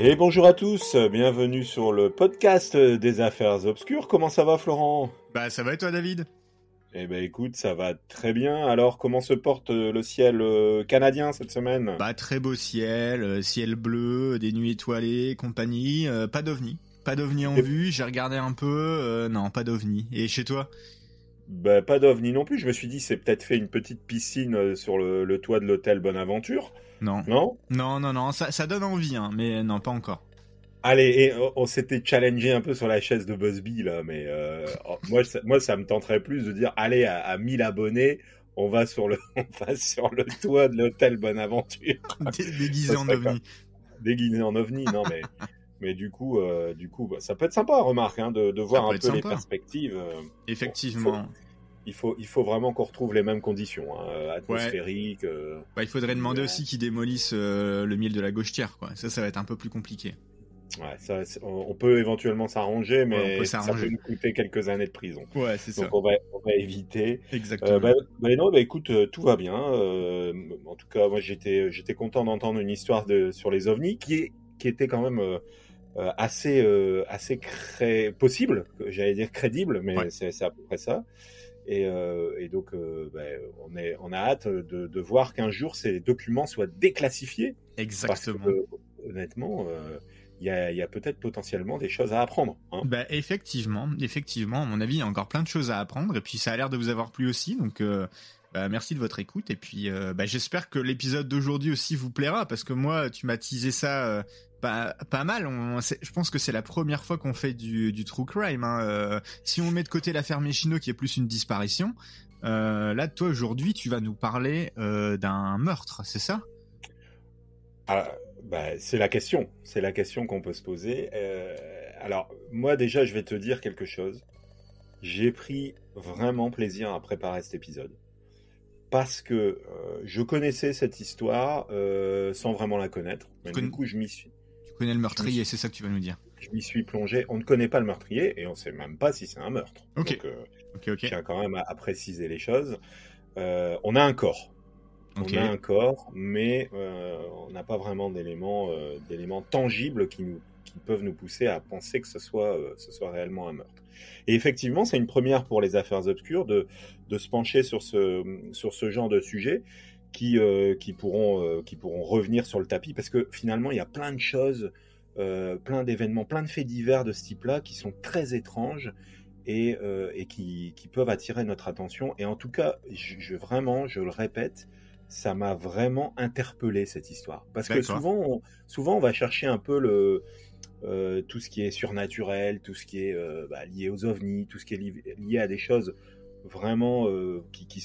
Et bonjour à tous, bienvenue sur le podcast des affaires obscures. Comment ça va, Florent? Bah ça va et toi David? Eh ben écoute, ça va très bien. Alors, comment se porte le ciel canadien cette semaine? Bah très beau ciel, ciel bleu, des nuits étoilées, compagnie, pas d'ovni. Pas d'ovni en Et- vue, j'ai regardé un peu, non pas d'ovni. Et chez toi? Ben, pas d'ovni non plus. Je me suis dit, c'est peut-être fait une petite piscine sur le toit de l'hôtel Bonaventure, Non. non? Non, ça donne envie, hein, mais non pas encore. Allez, et on s'était challengé un peu sur la chaise de Busby là, mais moi ça me tenterait plus de dire, allez, à 1000 abonnés, on va sur le, on va sur le toit de l'hôtel Bonaventure. Déguisé Ça en serait ovni. déguisé en ovni, non mais du coup, ça peut être sympa, remarque, hein, de Ça voir peut un être peu les sympa. perspectives. Bon, Effectivement. il faut vraiment qu'on retrouve les mêmes conditions, hein, Ouais. atmosphériques. Bah il faudrait demander Visuelles. aussi qu'ils démolissent le miel de la gauchetière, quoi. Ça va être un peu plus compliqué. Ouais, ça, on peut éventuellement s'arranger, Ouais, on peut mais ça peut s'arranger. nous coûter quelques années de prison. Ouais, c'est Donc ça. on va éviter. Exactement. Non, bah écoute, tout va bien. En tout cas, moi j'étais content d'entendre une histoire sur les ovnis qui était quand même assez possible, j'allais dire crédible, Ouais. mais c'est à peu près ça. Et donc, on a hâte de voir qu'un jour ces documents soient déclassifiés, parce que Exactement. honnêtement, il y a peut-être potentiellement des choses à apprendre, hein. Bah effectivement, à mon avis, il y a encore plein de choses à apprendre et puis ça a l'air de vous avoir plu aussi, donc bah, merci de votre écoute et puis bah, j'espère que l'épisode d'aujourd'hui aussi vous plaira parce que moi tu m'as teasé ça pas mal. Je pense que c'est la première fois qu'on fait du true crime, hein. Si on met de côté l'affaire Méchino qui est plus une disparition, là toi aujourd'hui tu vas nous parler d'un meurtre, c'est ça? Ah, bah, c'est la question qu'on peut se poser. Alors, moi déjà, je vais te dire quelque chose. J'ai pris vraiment plaisir à préparer cet épisode. Parce que je connaissais cette histoire sans vraiment la connaître. Tu Mais du connais, coup, tu connais le je m'y meurtrier, suis, c'est ça que tu vas nous dire. je m'y suis plongé. On ne connaît pas le meurtrier et on ne sait même pas si c'est un meurtre. Ok, Donc, je ok, tiens quand même à préciser les choses. On a un corps. On a ok. un corps, mais on n'a pas vraiment d'éléments tangibles qui peuvent nous pousser à penser que ce soit réellement un meurtre. Et effectivement, c'est une première pour les affaires obscures de se pencher sur ce genre de sujet qui pourront revenir sur le tapis, parce que finalement, il y a plein de choses, plein d'événements, plein de faits divers de ce type-là qui sont très étranges et qui peuvent attirer notre attention. Et en tout cas, vraiment, je le répète, ça m'a vraiment interpellé cette histoire. Parce que D'accord. souvent on va chercher un peu tout ce qui est surnaturel, tout ce qui est lié aux ovnis, tout ce qui est lié à des choses vraiment qui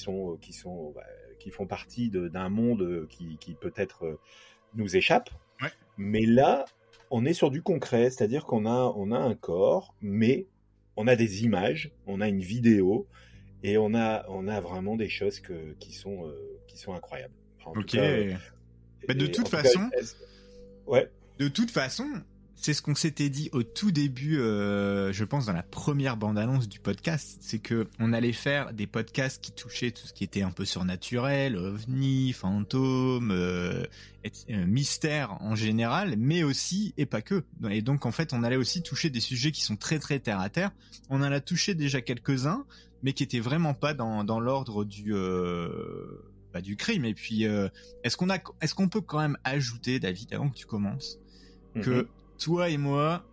font partie d'un monde qui peut-être nous échappe. Ouais. Mais là, on est sur du concret, c'est-à-dire on a un corps, mais on a des images, on a une vidéo, et on a vraiment des choses qui sont incroyables. En tout Ok. cas, Bah, en tout cas, ouais. de toute façon, c'est ce qu'on s'était dit au tout début, je pense dans la première bande-annonce du podcast, c'est que on allait faire des podcasts qui touchaient tout ce qui était un peu surnaturel, ovni, fantômes, mystère en général, mais aussi et pas que. Et donc en fait, on allait aussi toucher des sujets qui sont très très terre à terre. On en a touché déjà quelques-uns, mais qui étaient vraiment pas dans l'ordre du crime. Et puis est-ce qu'on peut quand même ajouter, David, avant que tu commences, Mhm. que toi et moi,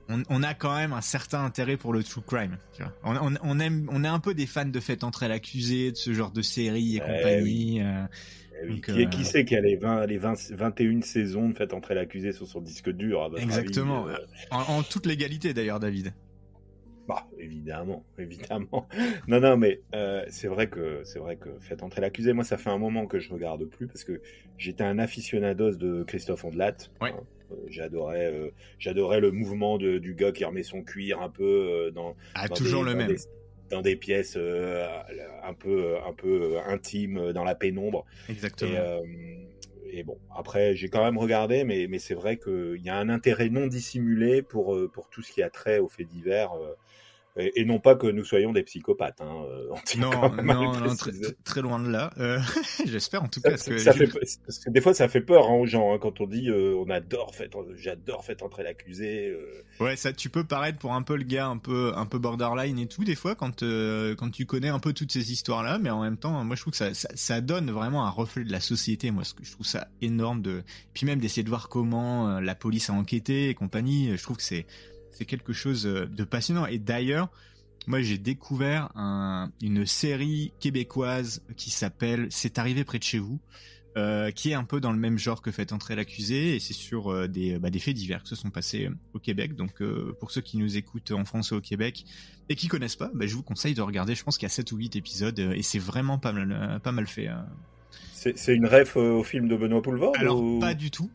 on a quand même un certain intérêt pour le true crime. Tu vois. On est un peu des fans de Faites entrer l'accusé, de ce genre de série et Oui. compagnie. Eh oui. Donc Qui sait qui a les 21 saisons de Faites entrer l'accusé sur son disque dur, à votre avis? exactement. En toute légalité d'ailleurs, David. Bah, évidemment, évidemment. Non, mais c'est vrai que Faites entrer l'accusé, moi, ça fait un moment que je regarde plus, parce que j'étais un aficionados de Christophe Ondelat, Ouais. hein. J'adorais le mouvement du gars qui remet son cuir un peu Ah, dans toujours le même. dans des pièces un peu intimes, dans la pénombre. Et, Exactement. euh, et bon, après, j'ai quand même regardé, mais c'est vrai qu'il y a un intérêt non dissimulé pour tout ce qui a trait aux faits divers. Et non pas que nous soyons des psychopathes. Hein. On tient quand même à le non, préciser. très loin de là. J'espère en tout cas. Parce que des fois, ça fait peur aux gens quand on dit j'adore faire entrer l'accusé. Ouais, ça, tu peux paraître pour un peu le gars un peu borderline et tout des fois quand tu connais un peu toutes ces histoires-là, mais en même temps, moi je trouve que ça donne vraiment un reflet de la société. Moi, je trouve ça énorme puis même d'essayer de voir comment la police a enquêté et compagnie. Je trouve que c'est quelque chose de passionnant. Et d'ailleurs, moi j'ai découvert une série québécoise qui s'appelle C'est arrivé près de chez vous. Qui est un peu dans le même genre que Faites entrer l'accusé, et c'est sur des faits divers qui se sont passés au Québec. Donc pour ceux qui nous écoutent en France ou au Québec et qui connaissent pas, je vous conseille de regarder. Je pense qu'il y a 7 ou 8 épisodes et c'est vraiment pas mal fait. C'est une ref au film de Benoît Poelvoorde Alors ou... pas du tout,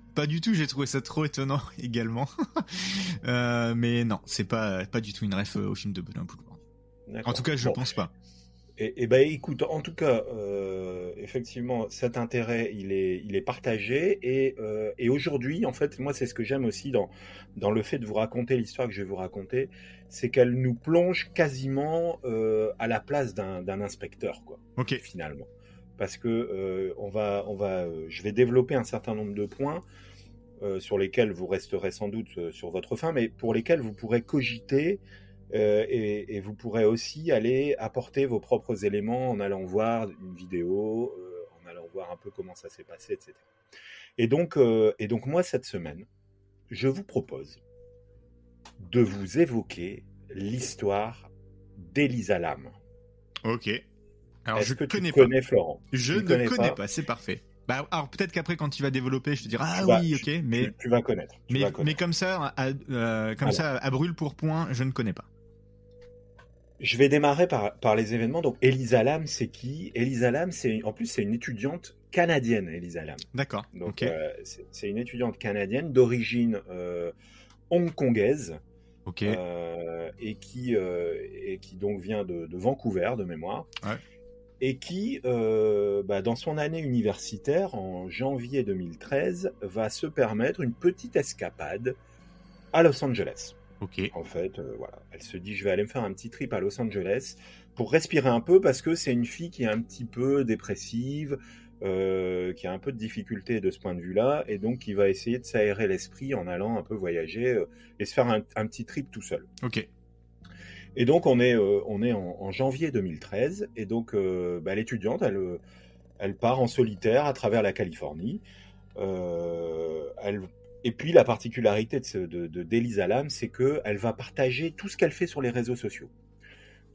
j'ai trouvé ça trop étonnant également. Mais non, c'est pas du tout une ref au film de Benoît Poelvoorde. En tout cas, je pense pas. Et ben écoute, en tout cas, effectivement, cet intérêt, il est partagé. Et aujourd'hui, en fait, moi, c'est ce que j'aime aussi dans le fait de vous raconter l'histoire que je vais vous raconter, c'est qu'elle nous plonge quasiment à la place d'un inspecteur, quoi. Ok. Finalement, parce que je vais développer un certain nombre de points sur lesquels vous resterez sans doute sur votre faim, mais pour lesquels vous pourrez cogiter. Et vous pourrez aussi aller apporter vos propres éléments en allant voir une vidéo, en allant voir un peu comment ça s'est passé, etc. Et donc moi, cette semaine, je vous propose de vous évoquer l'histoire d'Elisa Lam. Ok. Alors, Est-ce que tu connais Florent? Je ne connais pas, c'est parfait. Alors peut-être qu'après quand tu vas développer, je te dirai ok, mais tu vas connaître. Mais comme ça, ça à brûle pour point, je ne connais pas. Je vais démarrer par les événements. Donc, Elisa Lam, c'est qui? Elisa Lam, c'est une étudiante canadienne, Elisa Lam. D'accord. Donc, okay. C'est une étudiante canadienne d'origine hongkongaise. Ok. Et qui donc vient de Vancouver, de mémoire. Ouais. Et qui, dans son année universitaire, en janvier 2013, va se permettre une petite escapade à Los Angeles. Ok. En fait, voilà, elle se dit, je vais aller me faire un petit trip à Los Angeles pour respirer un peu, parce que c'est une fille qui est un petit peu dépressive, qui a un peu de difficulté de ce point de vue-là, et donc qui va essayer de s'aérer l'esprit en allant un peu voyager et se faire un petit trip tout seul. Ok. Et donc on est en janvier 2013, et donc l'étudiante, elle part en solitaire à travers la Californie. Et puis la particularité d'Elisa Lam, c'est qu'elle va partager tout ce qu'elle fait sur les réseaux sociaux.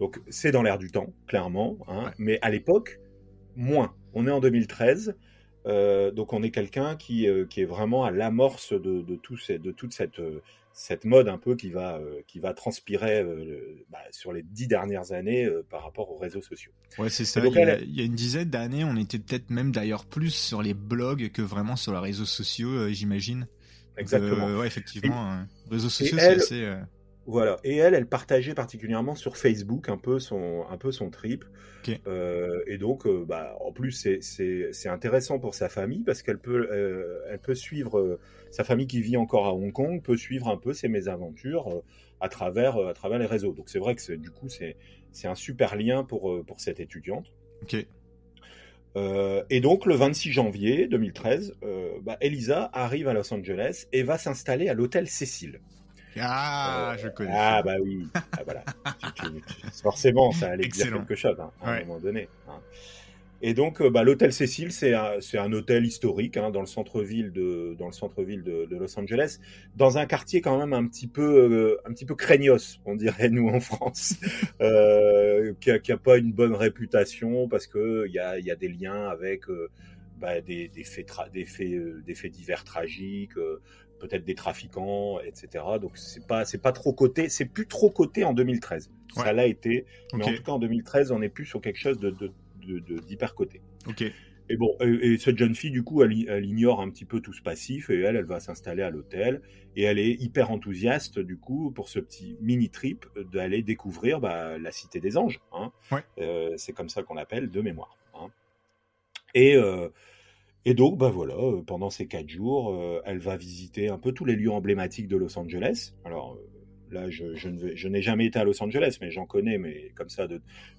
Donc c'est dans l'air du temps, clairement, hein, ouais. Mais à l'époque, moins. On est en 2013, donc on est quelqu'un qui est vraiment à l'amorce de toute cette mode un peu qui va transpirer sur les 10 dernières années par rapport aux réseaux sociaux. Ouais, c'est ça. Il y a une dizaine d'années, on était peut-être même d'ailleurs plus sur les blogs que vraiment sur les réseaux sociaux, j'imagine. Exactement. Ouais, effectivement, réseaux sociaux, c'est assez... Voilà. Et elle partageait particulièrement sur Facebook un peu son trip. Okay. Et donc, en plus, c'est intéressant pour sa famille, parce qu'elle peut suivre sa famille qui vit encore à Hong Kong, peut suivre un peu ses mésaventures à travers les réseaux. Donc c'est vrai que du coup c'est un super lien pour cette étudiante. Ok. Et donc le 26 janvier 2013, Elisa arrive à Los Angeles et va s'installer à l'hôtel Cecil. Je connais. Bah oui, voilà. Forcément, ça allait dire quelque chose à un moment donné. Hein. Et donc, l'hôtel Cecil, c'est un hôtel historique dans le centre-ville de Los Angeles, dans un quartier quand même un petit peu craignos, on dirait nous en France, qui a pas une bonne réputation, parce que il y a des liens avec des faits divers tragiques. Peut-être des trafiquants, etc. Donc c'est pas trop coté, c'est plus trop coté en 2013. Ouais. Ça l'a été, mais en tout cas en 2013, on est plus sur quelque chose d'hyper coté. Ok. Et bon, et cette jeune fille, du coup, elle ignore un petit peu tout ce passif, et elle va s'installer à l'hôtel, et elle est hyper enthousiaste, du coup, pour ce petit mini trip d'aller découvrir la Cité des Anges. Hein. Ouais. C'est comme ça qu'on l'appelle de mémoire. Hein. Et donc, voilà, pendant ces 4 jours, elle va visiter un peu tous les lieux emblématiques de Los Angeles. Alors, là, je n'ai jamais été à Los Angeles, mais j'en connais, mais comme ça,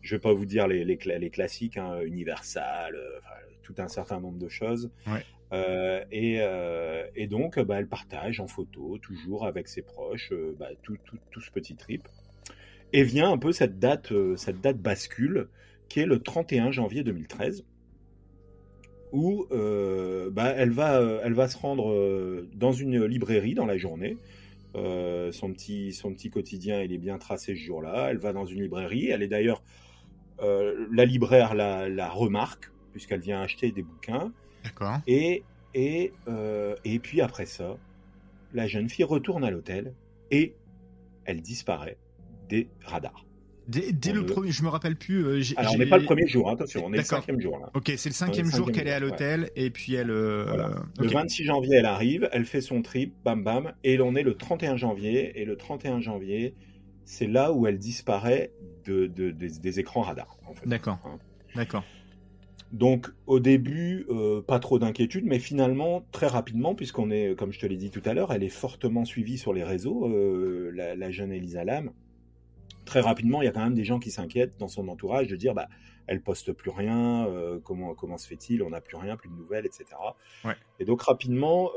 je vais pas vous dire les classiques, hein, Universal, tout un certain nombre de choses. Ouais. Et donc, elle partage en photo, toujours avec ses proches, tout ce petit trip. Et vient un peu cette date bascule, qui est le 31 janvier 2013, où elle va se rendre dans une librairie dans la journée. Son petit quotidien, il est bien tracé ce jour-là. Elle va dans une librairie. Elle est d'ailleurs, la libraire la remarque, puisqu'elle vient acheter des bouquins. D'accord. Et puis après ça, la jeune fille retourne à l'hôtel et elle disparaît des radars. Dès le premier, je me rappelle plus. Alors, on n'est pas le premier jour, hein, attention, on est D'accord. le 5e jour. Là. Ok, c'est le 5e jour qu'elle est à l'hôtel, et puis elle... Voilà. Okay. Le 26 janvier, elle arrive, elle fait son trip, bam bam, et on est le 31 janvier, et le 31 janvier, c'est là où elle disparaît des écrans radars. En fait. D'accord, hein. D'accord. Donc, au début, pas trop d'inquiétude, mais finalement, très rapidement, puisqu'on est, comme je te l'ai dit tout à l'heure, elle est fortement suivie sur les réseaux, la jeune Elisa Lam. Très rapidement, il y a quand même des gens qui s'inquiètent dans son entourage de dire elle poste plus rien, comment se fait-il, on n'a plus rien, plus de nouvelles, etc. Ouais. Et donc rapidement,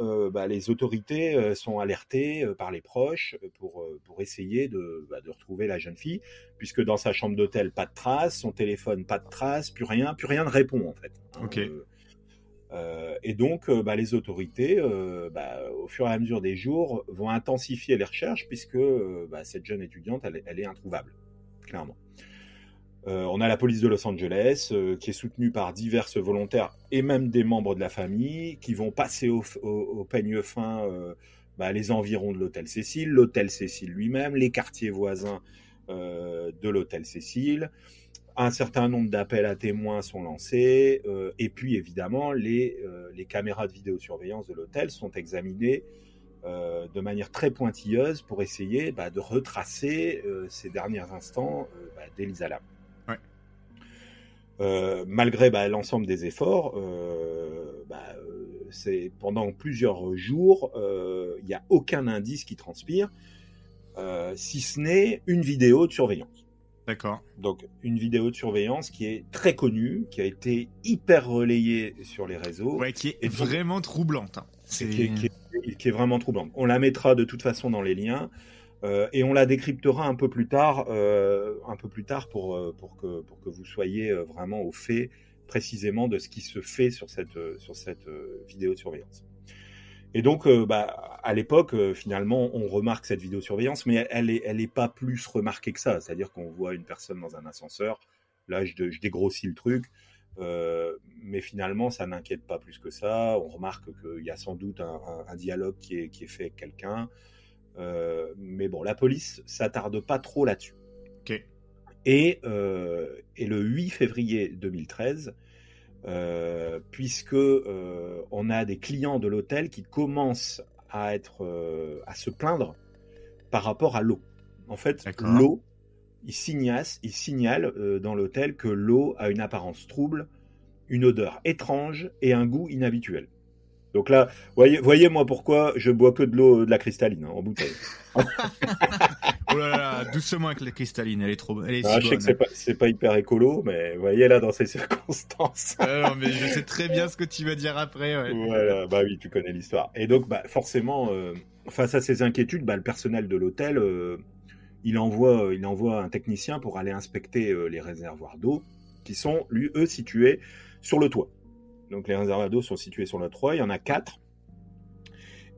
les autorités sont alertées par les proches pour essayer de retrouver la jeune fille, puisque dans sa chambre d'hôtel, pas de traces, son téléphone, pas de traces, plus rien ne répond en fait. Ok. Et donc, les autorités, au fur et à mesure des jours, vont intensifier les recherches, puisque cette jeune étudiante, elle est introuvable, clairement. On a la police de Los Angeles, qui est soutenue par diverses volontaires et même des membres de la famille, qui vont passer au peigne fin les environs de l'hôtel Cécile lui-même, les quartiers voisins de l'hôtel Cécile. Un certain nombre d'appels à témoins sont lancés, et puis évidemment les caméras de vidéosurveillance de l'hôtel sont examinées de manière très pointilleuse pour essayer de retracer ces derniers instants d'Elisa Lam. Ouais. Malgré l'ensemble des efforts, c'est pendant plusieurs jours, il n'y a aucun indice qui transpire, si ce n'est une vidéo de surveillance. D'accord. Donc, une vidéo de surveillance qui est très connue, qui a été hyper relayée sur les réseaux. Ouais, qui est vraiment troublante. Hein. Qui est vraiment troublante. On la mettra de toute façon dans les liens, et on la décryptera un peu plus tard pour que vous soyez vraiment au fait précisément de ce qui se fait sur cette vidéo de surveillance. Et donc, à l'époque, finalement, on remarque cette vidéosurveillance, mais elle est pas plus remarquée que ça. C'est-à-dire qu'on voit une personne dans un ascenseur. Là, je dégrossis le truc, mais finalement, ça n'inquiète pas plus que ça. On remarque qu'il y a sans doute un dialogue qui est fait avec quelqu'un. Mais bon, la police s'attarde pas trop là-dessus. Ok. Et le 8 février 2013, puisque on a des clients de l'hôtel qui commencent à se plaindre par rapport à l'eau. En fait, D'accord. L'eau, il signale dans l'hôtel que l'eau a une apparence trouble, une odeur étrange et un goût inhabituel. Donc là, voyez moi pourquoi je bois que de l'eau de la cristalline en bouteille. Oh là là, doucement avec la cristalline, elle est si je sais que c'est pas hyper écolo, mais vous voyez là dans ces circonstances. Non, mais je sais très bien ce que tu vas dire après. Ouais. Voilà, oui, tu connais l'histoire. Et donc, forcément, face à ces inquiétudes, le personnel de l'hôtel, il envoie un technicien pour aller inspecter les réservoirs d'eau qui sont, eux, situés sur le toit. Donc, les réservoirs d'eau sont situés sur le toit, il y en a 4.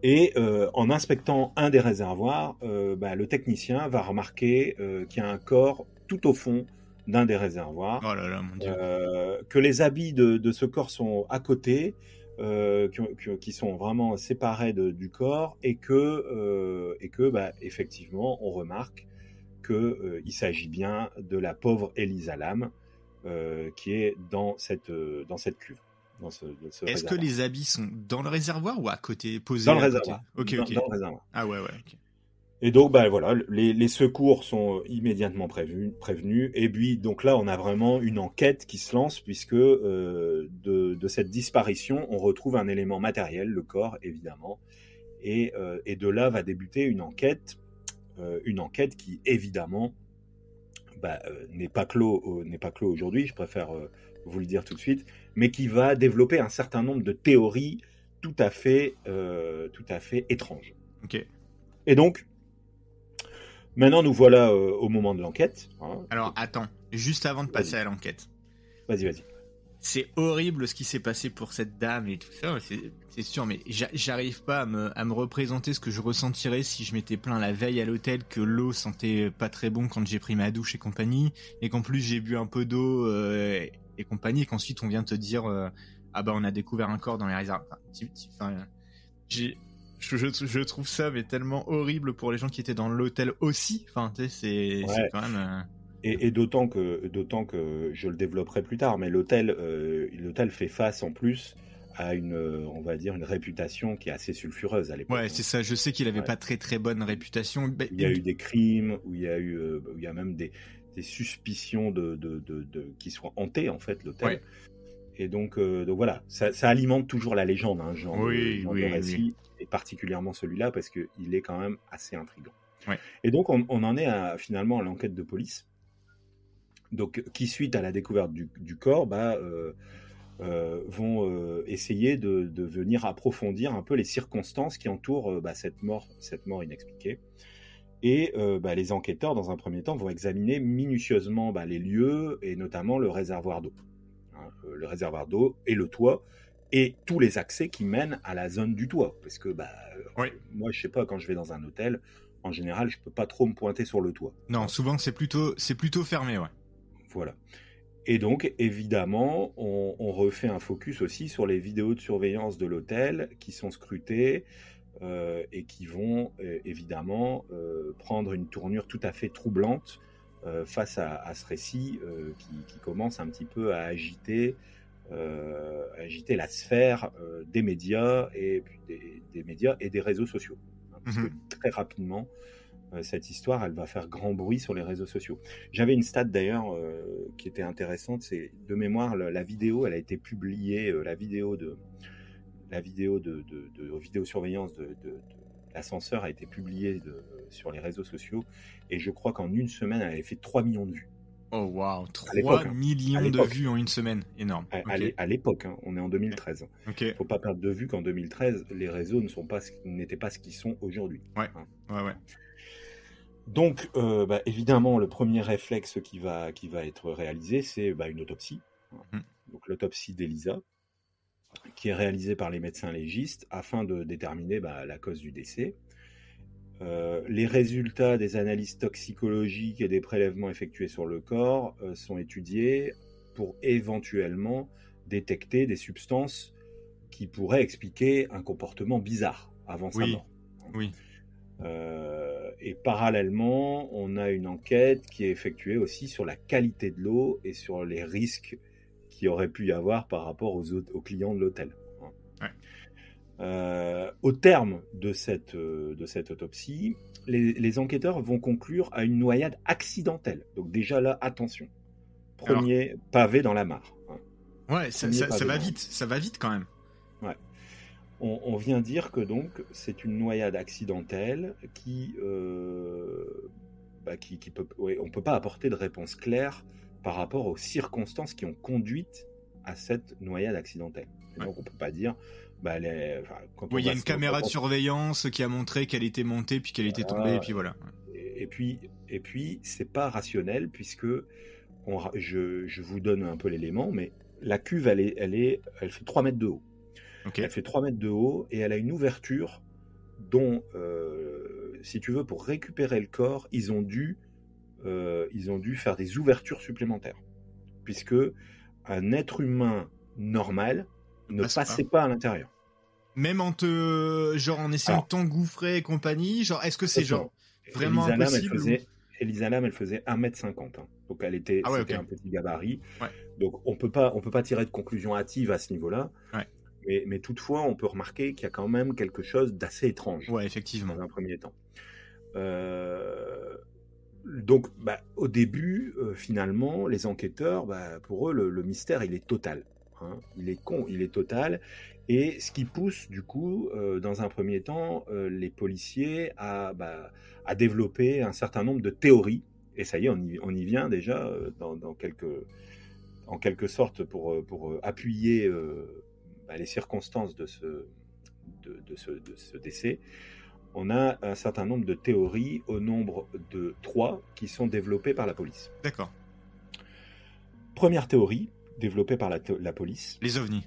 Et en inspectant un des réservoirs, le technicien va remarquer qu'il y a un corps tout au fond d'un des réservoirs. Oh là là, mon Dieu. Que les habits de ce corps sont à côté, qui sont vraiment séparés du corps, et que effectivement, on remarque qu'il s'agit bien de la pauvre Elisa Lam, qui est dans cette cuve. Est-ce que les habits sont dans le réservoir ou à côté, posés dans le à réservoir. Côté ok. Dans le réservoir. Ah ouais. Okay. Et donc, voilà, les secours sont immédiatement prévenus. Et puis, donc là, on a vraiment une enquête qui se lance, puisque de cette disparition, on retrouve un élément matériel, le corps, évidemment. Et de là va débuter une enquête une enquête qui, évidemment, n'est pas clos aujourd'hui, je préfère vous le dire tout de suite, mais qui va développer un certain nombre de théories tout à fait étranges. Ok. Et donc, maintenant nous voilà au moment de l'enquête. Hein. Alors attends, juste avant de passer à l'enquête. Vas-y. C'est horrible ce qui s'est passé pour cette dame et tout ça, c'est sûr, mais j'arrive pas à me représenter ce que je ressentirais si je m'étais plaint la veille à l'hôtel que l'eau sentait pas très bon quand j'ai pris ma douche et compagnie, et qu'en plus j'ai bu un peu d'eau et compagnie, et qu'ensuite on vient te dire ah bah on a découvert un corps dans les réserves. Je trouve ça mais tellement horrible pour les gens qui étaient dans l'hôtel aussi. Enfin, tu sais, c'est quand même. Et d'autant que je le développerai plus tard, mais l'hôtel fait face en plus à on va dire, une réputation qui est assez sulfureuse à l'époque. Ouais, c'est ça. Je sais qu'il avait pas très très bonne réputation. Il y a eu des crimes, où il y a même des suspicions qui soient hantés en fait l'hôtel. Ouais. Et donc voilà, ça alimente toujours la légende, hein, genre de récit, et particulièrement celui-là parce que il est quand même assez intriguant. Ouais. Et donc on en est finalement à l'enquête de police. Donc, qui suite à la découverte du corps, vont essayer de venir approfondir un peu les circonstances qui entourent cette mort inexpliquée. Et les enquêteurs, dans un premier temps, vont examiner minutieusement les lieux et notamment le réservoir d'eau. Hein, le réservoir d'eau et le toit et tous les accès qui mènent à la zone du toit. Parce que moi, je sais pas, quand je vais dans un hôtel, en général, je peux pas trop me pointer sur le toit. Non, souvent c'est plutôt fermé, ouais. Voilà. Et donc, évidemment, on refait un focus aussi sur les vidéos de surveillance de l'hôtel qui sont scrutées et qui vont évidemment prendre une tournure tout à fait troublante face à ce récit qui commence un petit peu à agiter la sphère des médias et des médias et des réseaux sociaux. Hein, parce que très rapidement, cette histoire, elle va faire grand bruit sur les réseaux sociaux. J'avais une stat d'ailleurs qui était intéressante, c'est de mémoire la vidéo, elle a été publiée, la vidéo de vidéosurveillance de l'ascenseur a été publiée sur les réseaux sociaux et je crois qu'en une semaine, elle avait fait 3 millions de vues. Oh waouh, 3 millions de vues en une semaine, énorme. À l'époque, hein, on est en 2013. Okay. Faut pas perdre de vue qu'en 2013, les réseaux n'étaient pas ce qu'ils sont aujourd'hui. Ouais, hein. Ouais. Donc, évidemment, le premier réflexe qui va être réalisé, c'est une autopsie. Donc, l'autopsie d'Elisa, qui est réalisée par les médecins légistes afin de déterminer la cause du décès. Les résultats des analyses toxicologiques et des prélèvements effectués sur le corps sont étudiés pour éventuellement détecter des substances qui pourraient expliquer un comportement bizarre avant sa mort. Oui. Et parallèlement, on a une enquête qui est effectuée aussi sur la qualité de l'eau et sur les risques qu'il y aurait pu y avoir par rapport aux clients de l'hôtel. Ouais. Au terme de cette autopsie, les enquêteurs vont conclure à une noyade accidentelle. Donc déjà là, attention. Premier pavé dans la mare. Ouais, ça va vite. Ça va vite quand même. Ouais. On vient dire que donc c'est une noyade accidentelle qui peut, on peut pas apporter de réponse claire par rapport aux circonstances qui ont conduit à cette noyade accidentelle. Et donc on peut pas dire il y a une caméra de surveillance qui a montré qu'elle était montée puis qu'elle était tombée et puis voilà. Et puis c'est pas rationnel puisque je vous donne un peu l'élément, mais la cuve elle fait 3 mètres de haut. Okay. Elle fait 3 mètres de haut et elle a une ouverture dont, si tu veux, pour récupérer le corps, ils ont dû faire des ouvertures supplémentaires. Puisque un être humain normal ne passait pas à l'intérieur. Même en essayant de t'engouffrer et compagnie, est-ce que c'est vraiment impossible Elisa Lam, elle faisait 1m50. Hein. Donc c'était un petit gabarit. Ouais. Donc on peut pas tirer de conclusion hâtive à ce niveau-là. Ouais. Mais toutefois, on peut remarquer qu'il y a quand même quelque chose d'assez étrange. Ouais, effectivement. Dans un premier temps. Donc, au début, finalement, les enquêteurs, pour eux, le mystère, il est total. hein. Il est total. Et ce qui pousse, du coup, dans un premier temps, les policiers à développer un certain nombre de théories. Et ça y est, on y vient déjà en quelque sorte pour appuyer les circonstances de ce décès. On a un certain nombre de théories au nombre de 3 qui sont développées par la police. D'accord. Première théorie développée par la police. Les ovnis.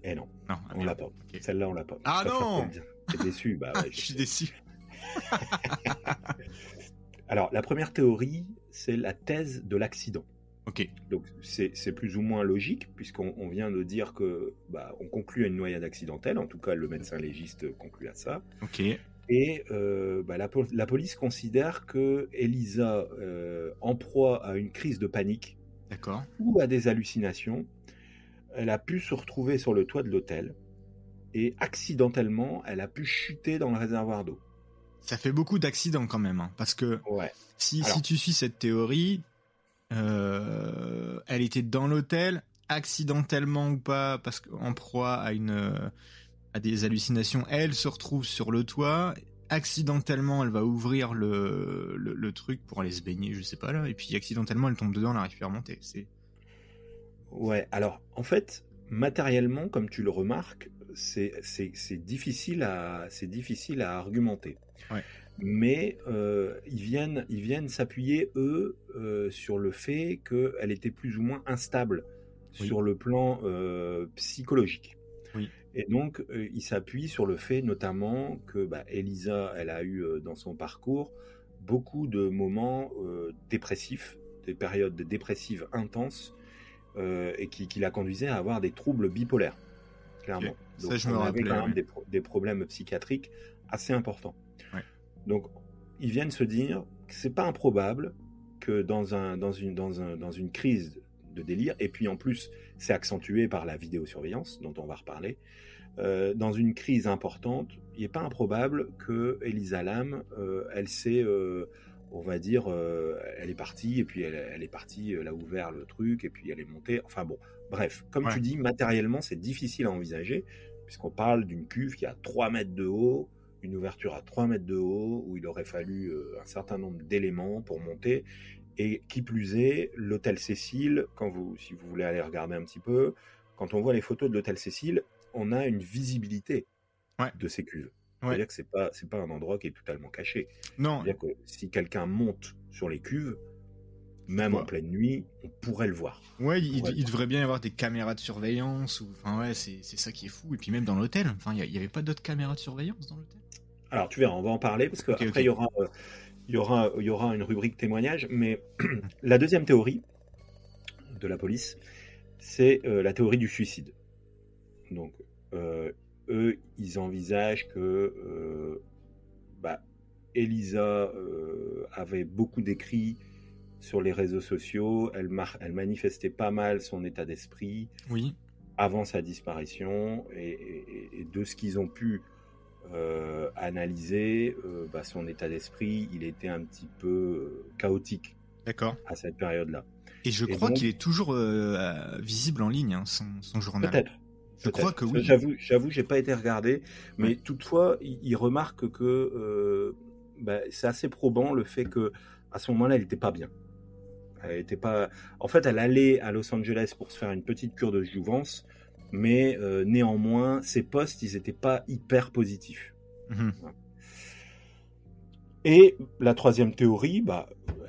Eh non, Non, on l'a pas. Okay. Celle-là, on l'a pas. Ah non. T'es déçu. Ouais, je suis déçu. Alors, la première théorie, c'est la thèse de l'accident. Ok. Donc, c'est plus ou moins logique, puisqu'on vient de dire que on conclut à une noyade accidentelle. En tout cas, le médecin légiste conclut à ça. Ok. Et la police considère que Elisa, en proie à une crise de panique, d'accord, ou à des hallucinations, elle a pu se retrouver sur le toit de l'hôtel et accidentellement, elle a pu chuter dans le réservoir d'eau. Ça fait beaucoup d'accidents quand même, hein, parce que si tu suis cette théorie, elle était dans l'hôtel, accidentellement ou pas, parce qu'en proie à des hallucinations, elle se retrouve sur le toit, accidentellement elle va ouvrir le truc pour aller se baigner, je sais pas là, et puis accidentellement elle tombe dedans, elle n'arrive plus à remonter. Ouais, alors en fait, matériellement, comme tu le remarques, c'est difficile à argumenter. Ouais. Mais ils viennent s'appuyer, eux, sur le fait qu'elle était plus ou moins instable sur le plan psychologique. Oui. Et donc, ils s'appuient sur le fait notamment que Elisa, elle a eu dans son parcours beaucoup de moments dépressifs, des périodes dépressives intenses, et qui la conduisaient à avoir des troubles bipolaires, clairement. Okay. Donc, ça, je me rappelais, quand même des problèmes psychiatriques assez importants. Ouais. Donc, ils viennent se dire que c'est pas improbable que dans une crise de délire, et puis en plus, c'est accentué par la vidéosurveillance, dont on va reparler, dans une crise importante, il n'est pas improbable que Elisa Lam, elle s'est... on va dire, elle est partie, et puis elle est partie, elle a ouvert le truc, et puis elle est montée. Enfin bon, bref, comme tu dis, matériellement, c'est difficile à envisager, puisqu'on parle d'une cuve qui a 3 mètres de haut, une ouverture à 3 mètres de haut, où il aurait fallu un certain nombre d'éléments pour monter. Et qui plus est, l'hôtel Cécile, si vous voulez aller regarder un petit peu, quand on voit les photos de l'hôtel Cécile, on a une visibilité de ces cuves. C'est-à-dire que c'est pas un endroit qui est totalement caché. Non. C'est-à-dire que si quelqu'un monte sur les cuves, même en pleine nuit, on pourrait le voir. Ouais, il devrait bien y avoir des caméras de surveillance. C'est ça qui est fou. Et puis même dans l'hôtel, il n'y avait pas d'autres caméras de surveillance dans l'hôtel. Alors tu verras, on va en parler, parce qu'après il y aura une rubrique témoignage. Mais la deuxième théorie de la police, c'est la théorie du suicide. Donc, eux, ils envisagent que Elisa avait beaucoup d'écrits sur les réseaux sociaux. Elle manifestait pas mal son état d'esprit avant sa disparition. Et de ce qu'ils ont pu analyser, son état d'esprit, il était un petit peu chaotique. D'accord. À cette période-là. Et je crois qu'il est toujours visible en ligne, hein, son journal. Peut-être. Je crois que oui. J'avoue, j'ai pas été regardé, mais toutefois, il remarque que c'est assez probant le fait que à ce moment-là, elle était pas bien. Elle était pas. En fait, elle allait à Los Angeles pour se faire une petite cure de jouvence, mais néanmoins, ses posts, ils étaient pas hyper positifs. Mm-hmm. Ouais. Et la troisième théorie,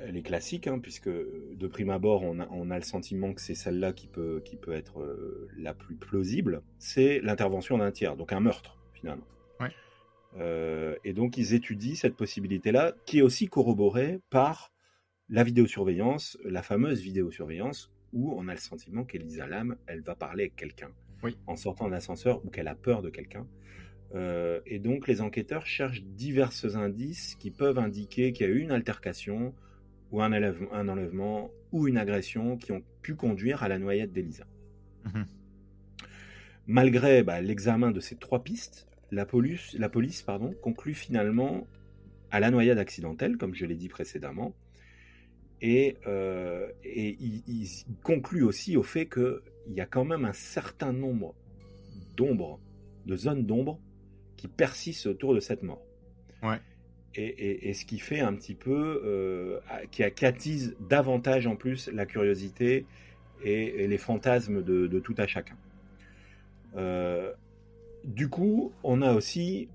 elle est classique, hein, puisque de prime abord, on a le sentiment que c'est celle-là qui peut être la plus plausible, c'est l'intervention d'un tiers, donc un meurtre, finalement. Ouais. Et donc, ils étudient cette possibilité-là, qui est aussi corroborée par la vidéosurveillance, la fameuse vidéosurveillance, où on a le sentiment qu'Elisa Lam, elle va parler avec quelqu'un, en sortant de l'ascenseur, ou qu'elle a peur de quelqu'un. Et donc les enquêteurs cherchent divers indices qui peuvent indiquer qu'il y a eu une altercation ou un enlèvement ou une agression qui ont pu conduire à la noyade d'Elisa. Mm-hmm. Malgré l'examen de ces 3 pistes, la police conclut finalement à la noyade accidentelle, comme je l'ai dit précédemment, et il conclut aussi au fait que il y a quand même un certain nombre de zones d'ombre qui persistent autour de cette mort. Ouais. Et ce qui fait un petit peu, qui attise davantage en plus la curiosité et les fantasmes de tout à chacun. Du coup, on a aussi,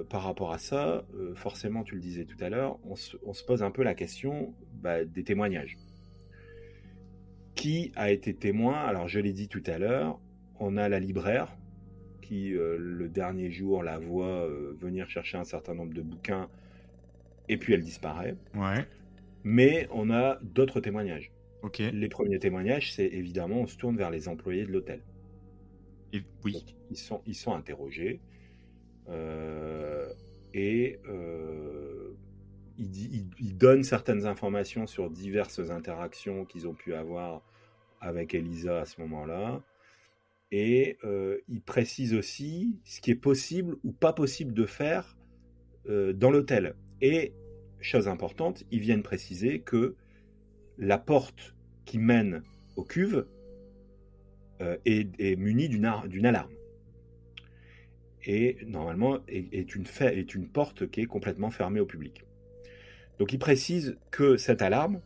par rapport à ça, forcément, tu le disais tout à l'heure, on se pose un peu la question des témoignages. Qui a été témoin? Alors, je l'ai dit tout à l'heure, on a la libraire qui, le dernier jour, la voit venir chercher un certain nombre de bouquins et puis elle disparaît. Ouais. Mais on a d'autres témoignages. Ok. Les premiers témoignages, c'est évidemment, on se tourne vers les employés de l'hôtel. Et oui. Donc, ils sont interrogés ils donnent certaines informations sur diverses interactions qu'ils ont pu avoir avec Elisa à ce moment-là. Et ils précisent aussi ce qui est possible ou pas possible de faire dans l'hôtel. Et, chose importante, ils viennent préciser que la porte qui mène aux cuves est munie d'une alarme. Et normalement est une porte qui est complètement fermée au public. Donc ils précisent que cette alarme,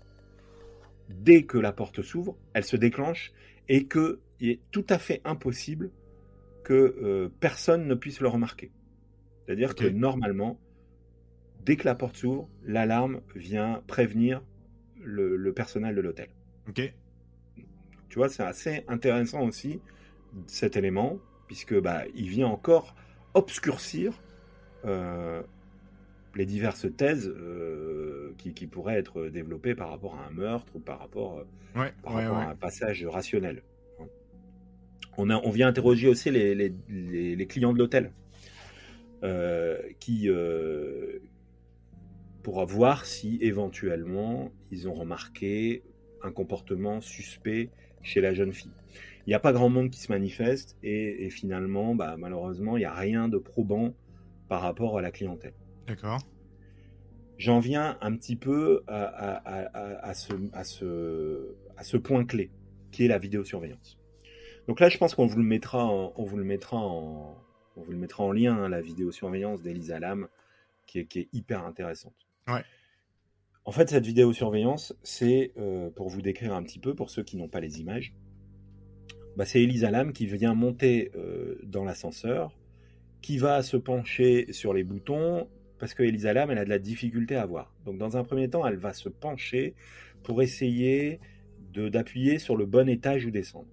dès que la porte s'ouvre, elle se déclenche et qu'il est tout à fait impossible que personne ne puisse le remarquer. C'est-à-dire que normalement, dès que la porte s'ouvre, l'alarme vient prévenir le personnel de l'hôtel. Ok. Tu vois, c'est assez intéressant aussi cet élément, puisque il vient encore obscurcir les diverses thèses qui pourraient être développées par rapport à un meurtre ou par rapport à un passage rationnel. On vient interroger aussi les clients de l'hôtel pour voir si éventuellement ils ont remarqué un comportement suspect chez la jeune fille. Il n'y a pas grand monde qui se manifeste et finalement, malheureusement, il n'y a rien de probant par rapport à la clientèle. D'accord. J'en viens un petit peu à ce point clé, qui est la vidéosurveillance. Donc là, je pense qu'on vous le mettra en lien, hein, la vidéosurveillance d'Elisa Lam, qui est hyper intéressante. Ouais. En fait, cette vidéosurveillance, c'est, pour vous décrire un petit peu, pour ceux qui n'ont pas les images, c'est Elisa Lam qui vient monter dans l'ascenseur, qui va se pencher sur les boutons, parce que Elisa Lam, elle a de la difficulté à voir. Donc, dans un premier temps, elle va se pencher pour essayer d'appuyer sur le bon étage ou descendre.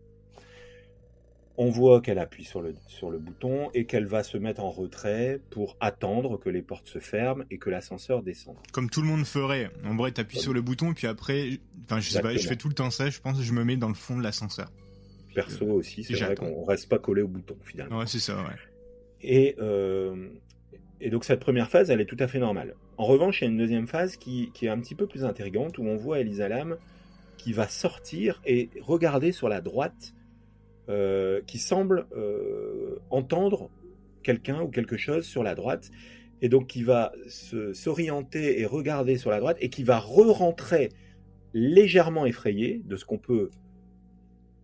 On voit qu'elle appuie sur le bouton et qu'elle va se mettre en retrait pour attendre que les portes se ferment et que l'ascenseur descende. Comme tout le monde ferait. En vrai, t'appuies sur le bouton, puis après, je sais pas, je fais tout le temps ça, je pense que je me mets dans le fond de l'ascenseur. Perso aussi, c'est vrai qu'on reste pas collé au bouton finalement. Ouais, c'est ça, ouais. Et donc cette première phase, elle est tout à fait normale. En revanche, il y a une deuxième phase qui est un petit peu plus intrigante, où on voit Elisa Lam qui va sortir et regarder sur la droite, qui semble entendre quelqu'un ou quelque chose sur la droite, et donc qui va s'orienter et regarder sur la droite, et qui va re-rentrer légèrement effrayé de ce qu'on peut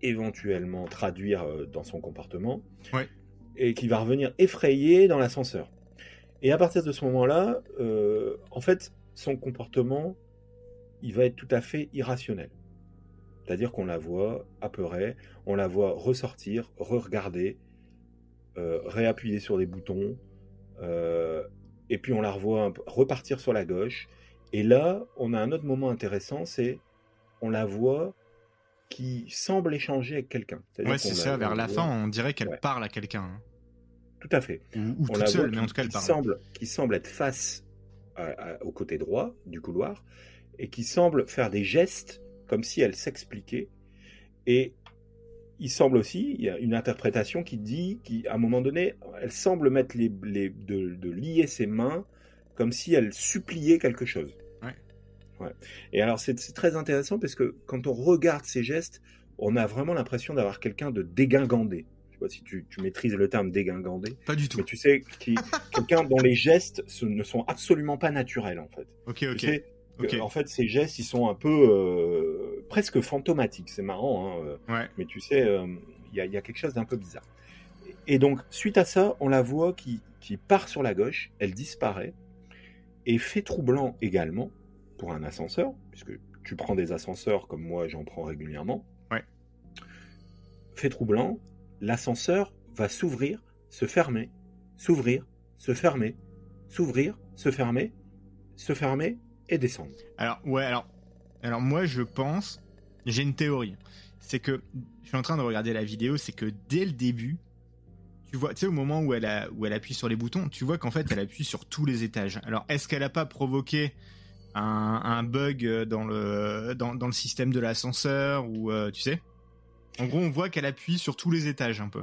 éventuellement traduire dans son comportement, ouais. Et qui va revenir effrayé dans l'ascenseur. Et à partir de ce moment-là, en fait, son comportement, il va être tout à fait irrationnel. C'est-à-dire qu'on la voit apeurée, on la voit ressortir, re-regarder, réappuyer sur des boutons, et puis on la revoit repartir sur la gauche. Et là, on a un autre moment intéressant, c'est on la voit qui semble échanger avec quelqu'un. Ouais, c'est ça, vers la fin, on dirait qu'elle parle à quelqu'un. Hein. Tout à fait. Ou toute seule, mais en tout cas, elle parle. Qui semble être face au côté droit du couloir, et qui semble faire des gestes comme si elle s'expliquait. Et il semble aussi, il y a une interprétation qui dit qu'à un moment donné, elle semble mettre de lier ses mains comme si elle suppliait quelque chose. Ouais. Et alors c'est très intéressant parce que quand on regarde ces gestes, on a vraiment l'impression d'avoir quelqu'un de dégingandé. Je sais pas si tu maîtrises le terme dégingandé. Pas du tout. Mais tu sais, quelqu'un dont les gestes ne sont absolument pas naturels en fait. Ok. Tu sais, en fait, ces gestes, ils sont un peu presque fantomatique. C'est marrant, hein, mais tu sais, il y a quelque chose d'un peu bizarre. Et donc, suite à ça, on la voit qui part sur la gauche, elle disparaît, et fait troublant également, pour un ascenseur, puisque tu prends des ascenseurs comme moi, j'en prends régulièrement. Ouais. Fait troublant, l'ascenseur va s'ouvrir, se fermer, s'ouvrir, se fermer, s'ouvrir, se fermer et descendre. Alors moi je pense, j'ai une théorie, c'est que je suis en train de regarder la vidéo, c'est que dès le début, tu vois, tu sais, au moment où elle appuie sur les boutons, tu vois qu'en fait elle appuie sur tous les étages. Alors est-ce qu'elle a pas provoqué un bug dans le système de l'ascenseur, ou tu sais, en gros on voit qu'elle appuie sur tous les étages un peu.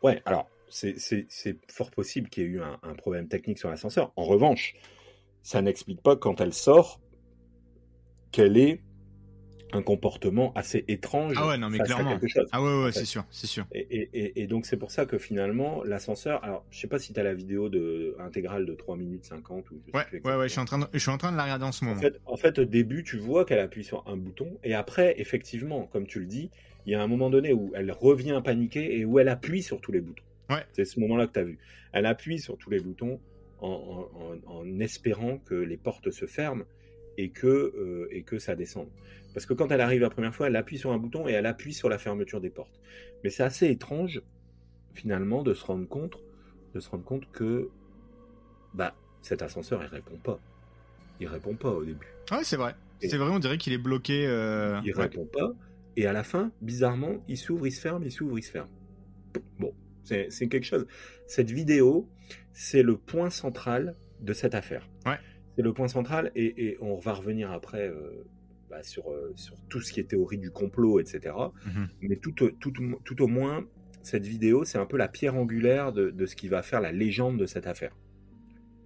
Ouais, alors c'est fort possible qu'il y ait eu un problème technique sur l'ascenseur. En revanche, ça n'explique pas quand elle sort qu'elle ait un comportement assez étrange. Ah ouais, non mais clairement. À quelque chose, ah ouais, en fait. c'est sûr. Et donc c'est pour ça que finalement l'ascenseur. Alors je sais pas si tu as la vidéo intégrale de 3 minutes 50 ou je sais plus exactement. Ouais, je suis en train de la regarder en ce moment. En fait, au début, tu vois qu'elle appuie sur un bouton, et après, effectivement, comme tu le dis, il y a un moment donné où elle revient paniquer et où elle appuie sur tous les boutons. Ouais. C'est ce moment-là que tu as vu. Elle appuie sur tous les boutons en espérant que les portes se ferment et que ça descende. Parce que quand elle arrive la première fois, elle appuie sur un bouton et elle appuie sur la fermeture des portes. Mais c'est assez étrange, finalement, de se rendre compte que cet ascenseur, il répond pas. Il répond pas au début. Ouais, c'est vrai. C'est vrai, on dirait qu'il est bloqué. Il répond pas. Et à la fin, bizarrement, il s'ouvre, il se ferme, il s'ouvre, il se ferme. Bon, c'est quelque chose. Cette vidéo, c'est le point central de cette affaire. Ouais. C'est le point central, et on va revenir après sur tout ce qui est théorie du complot, etc. Mm-hmm. Mais tout au moins, cette vidéo, c'est un peu la pierre angulaire de ce qui va faire la légende de cette affaire.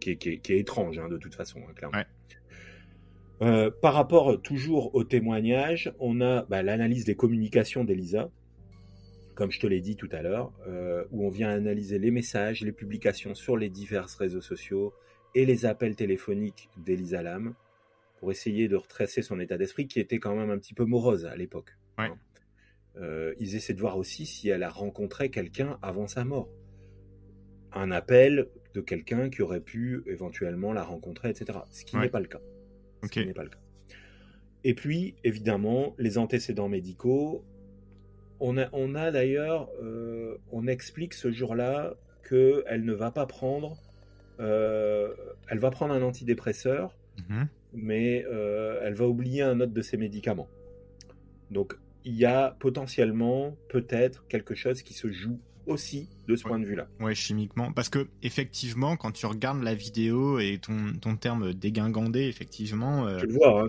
Qui est étrange, hein, de toute façon, hein, clairement. Ouais. Par rapport toujours au témoignage, on a l'analyse des communications d'Elisa, comme je te l'ai dit tout à l'heure, où on vient analyser les messages, les publications sur les divers réseaux sociaux et les appels téléphoniques d'Elisa Lam, pour essayer de retracer son état d'esprit, qui était quand même un petit peu morose à l'époque. Ouais. Ils essaient de voir aussi si elle a rencontré quelqu'un avant sa mort. Un appel de quelqu'un qui aurait pu éventuellement la rencontrer, etc. Ce qui n'est pas le cas. Okay. Ce qui n'est pas le cas. Et puis, évidemment, les antécédents médicaux. On a d'ailleurs, on explique ce jour-là qu'elle ne va pas prendre, elle va prendre un antidépresseur, mais elle va oublier un autre de ses médicaments. Donc, il y a potentiellement, peut-être, quelque chose qui se joue aussi de ce point de vue-là. Ouais, chimiquement. Parce que, effectivement, quand tu regardes la vidéo et ton terme dégingandé, effectivement.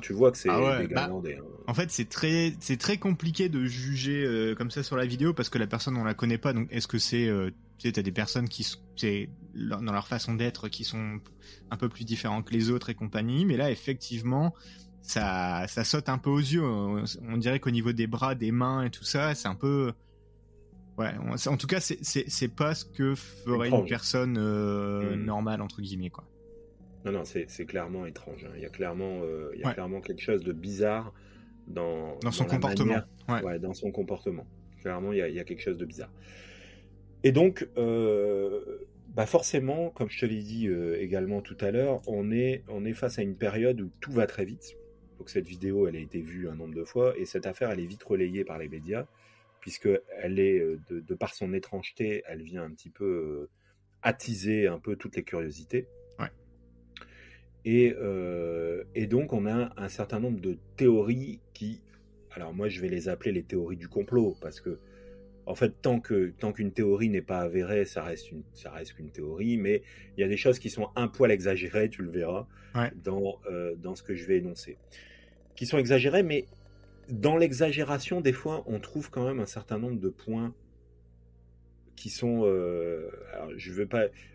Tu vois que c'est dégingandé. En fait, c'est très compliqué de juger comme ça sur la vidéo, parce que la personne, on la connaît pas. Donc, est-ce que c'est. Tu sais, t'as des personnes dans leur façon d'être, qui sont un peu plus différents que les autres et compagnie. Mais là, effectivement, ça saute un peu aux yeux. On dirait qu'au niveau des bras, des mains et tout ça, c'est un peu. Ouais, en tout cas, c'est pas ce que ferait une personne normale, entre guillemets, quoi. Non, c'est clairement étrange. Hein. Il y a clairement quelque chose de bizarre dans son comportement. Dans son comportement. Clairement, il y a quelque chose de bizarre. Et donc, forcément, comme je te l'ai dit également tout à l'heure, on est face à une période où tout va très vite. Donc cette vidéo, elle a été vue un nombre de fois, et cette affaire, elle est vite relayée par les médias, puisque elle est, de par son étrangeté, elle vient un petit peu attiser un peu toutes les curiosités. Ouais. Et donc, on a un certain nombre de théories qui... Alors moi, je vais les appeler les théories du complot, parce que, en fait, tant qu'une théorie n'est pas avérée, ça reste qu'une théorie, mais il y a des choses qui sont un poil exagérées, tu le verras, dans ce que je vais énoncer. Qui sont exagérées, mais... Dans l'exagération, des fois, on trouve quand même un certain nombre de points qui sont... alors, je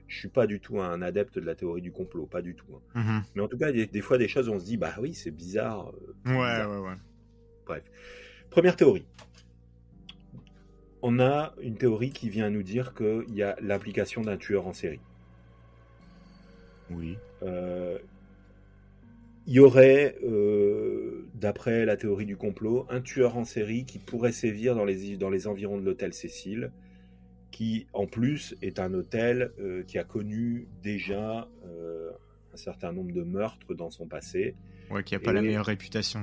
suis pas du tout un adepte de la théorie du complot, pas du tout. Hein. Mm-hmm. Mais en tout cas, des fois, des choses, on se dit, bah oui, c'est bizarre. Ouais. Bref. Première théorie. On a une théorie qui vient nous dire qu'il y a l'implication d'un tueur en série. Oui. il y aurait, d'après la théorie du complot, un tueur en série qui pourrait sévir dans les environs de l'hôtel Cécile, qui en plus est un hôtel qui a connu déjà un certain nombre de meurtres dans son passé. Ouais, qui n'a pas la meilleure réputation.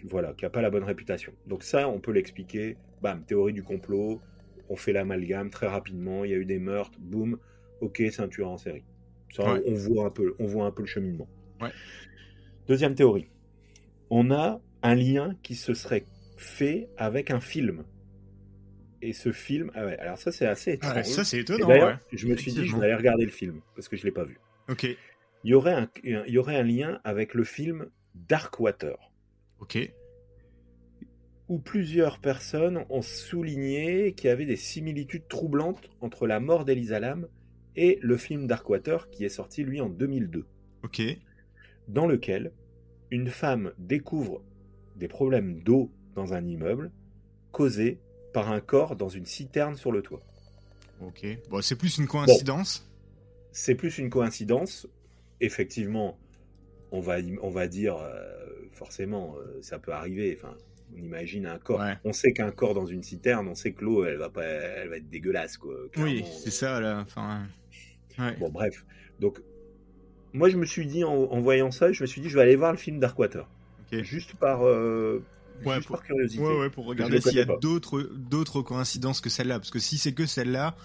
Voilà, qui n'a pas la bonne réputation. Donc ça, on peut l'expliquer. Bam, théorie du complot, on fait l'amalgame très rapidement, il y a eu des meurtres, boum, ok, c'est un tueur en série. Ça, Ouais. on voit un peu le cheminement. Ouais. Deuxième théorie. On a un lien qui se serait fait avec un film. Et ce film, ah ouais, alors ça c'est assez étrange. Ouais, ça c'est étonnant. Et d'ailleurs, Ouais. je me suis dit, je vais aller regarder le film parce que je l'ai pas vu. Ok. Il y aurait un lien avec le film Darkwater. Ok. Où plusieurs personnes ont souligné qu'il y avait des similitudes troublantes entre la mort d'Elisa Lam et le film Darkwater qui est sorti lui en 2002. Ok. Dans lequel une femme découvre des problèmes d'eau dans un immeuble causés par un corps dans une citerne sur le toit. Ok. Bon, c'est plus une coïncidence. Bon, c'est plus une coïncidence. Effectivement, on va dire forcément, ça peut arriver. Enfin, on imagine un corps. Ouais. On sait qu'un corps dans une citerne, on sait que l'eau, elle va être dégueulasse, quoi. Clairement. Oui, c'est ça là. Enfin. Ouais. Bon, bref. Donc, moi, je me suis dit en voyant ça, je me suis dit, je vais aller voir le film Darkwater. Ok. Juste par curiosité. Ouais, pour regarder s'il y a d'autres coïncidences que celle-là. Parce que si c'est que celle-là,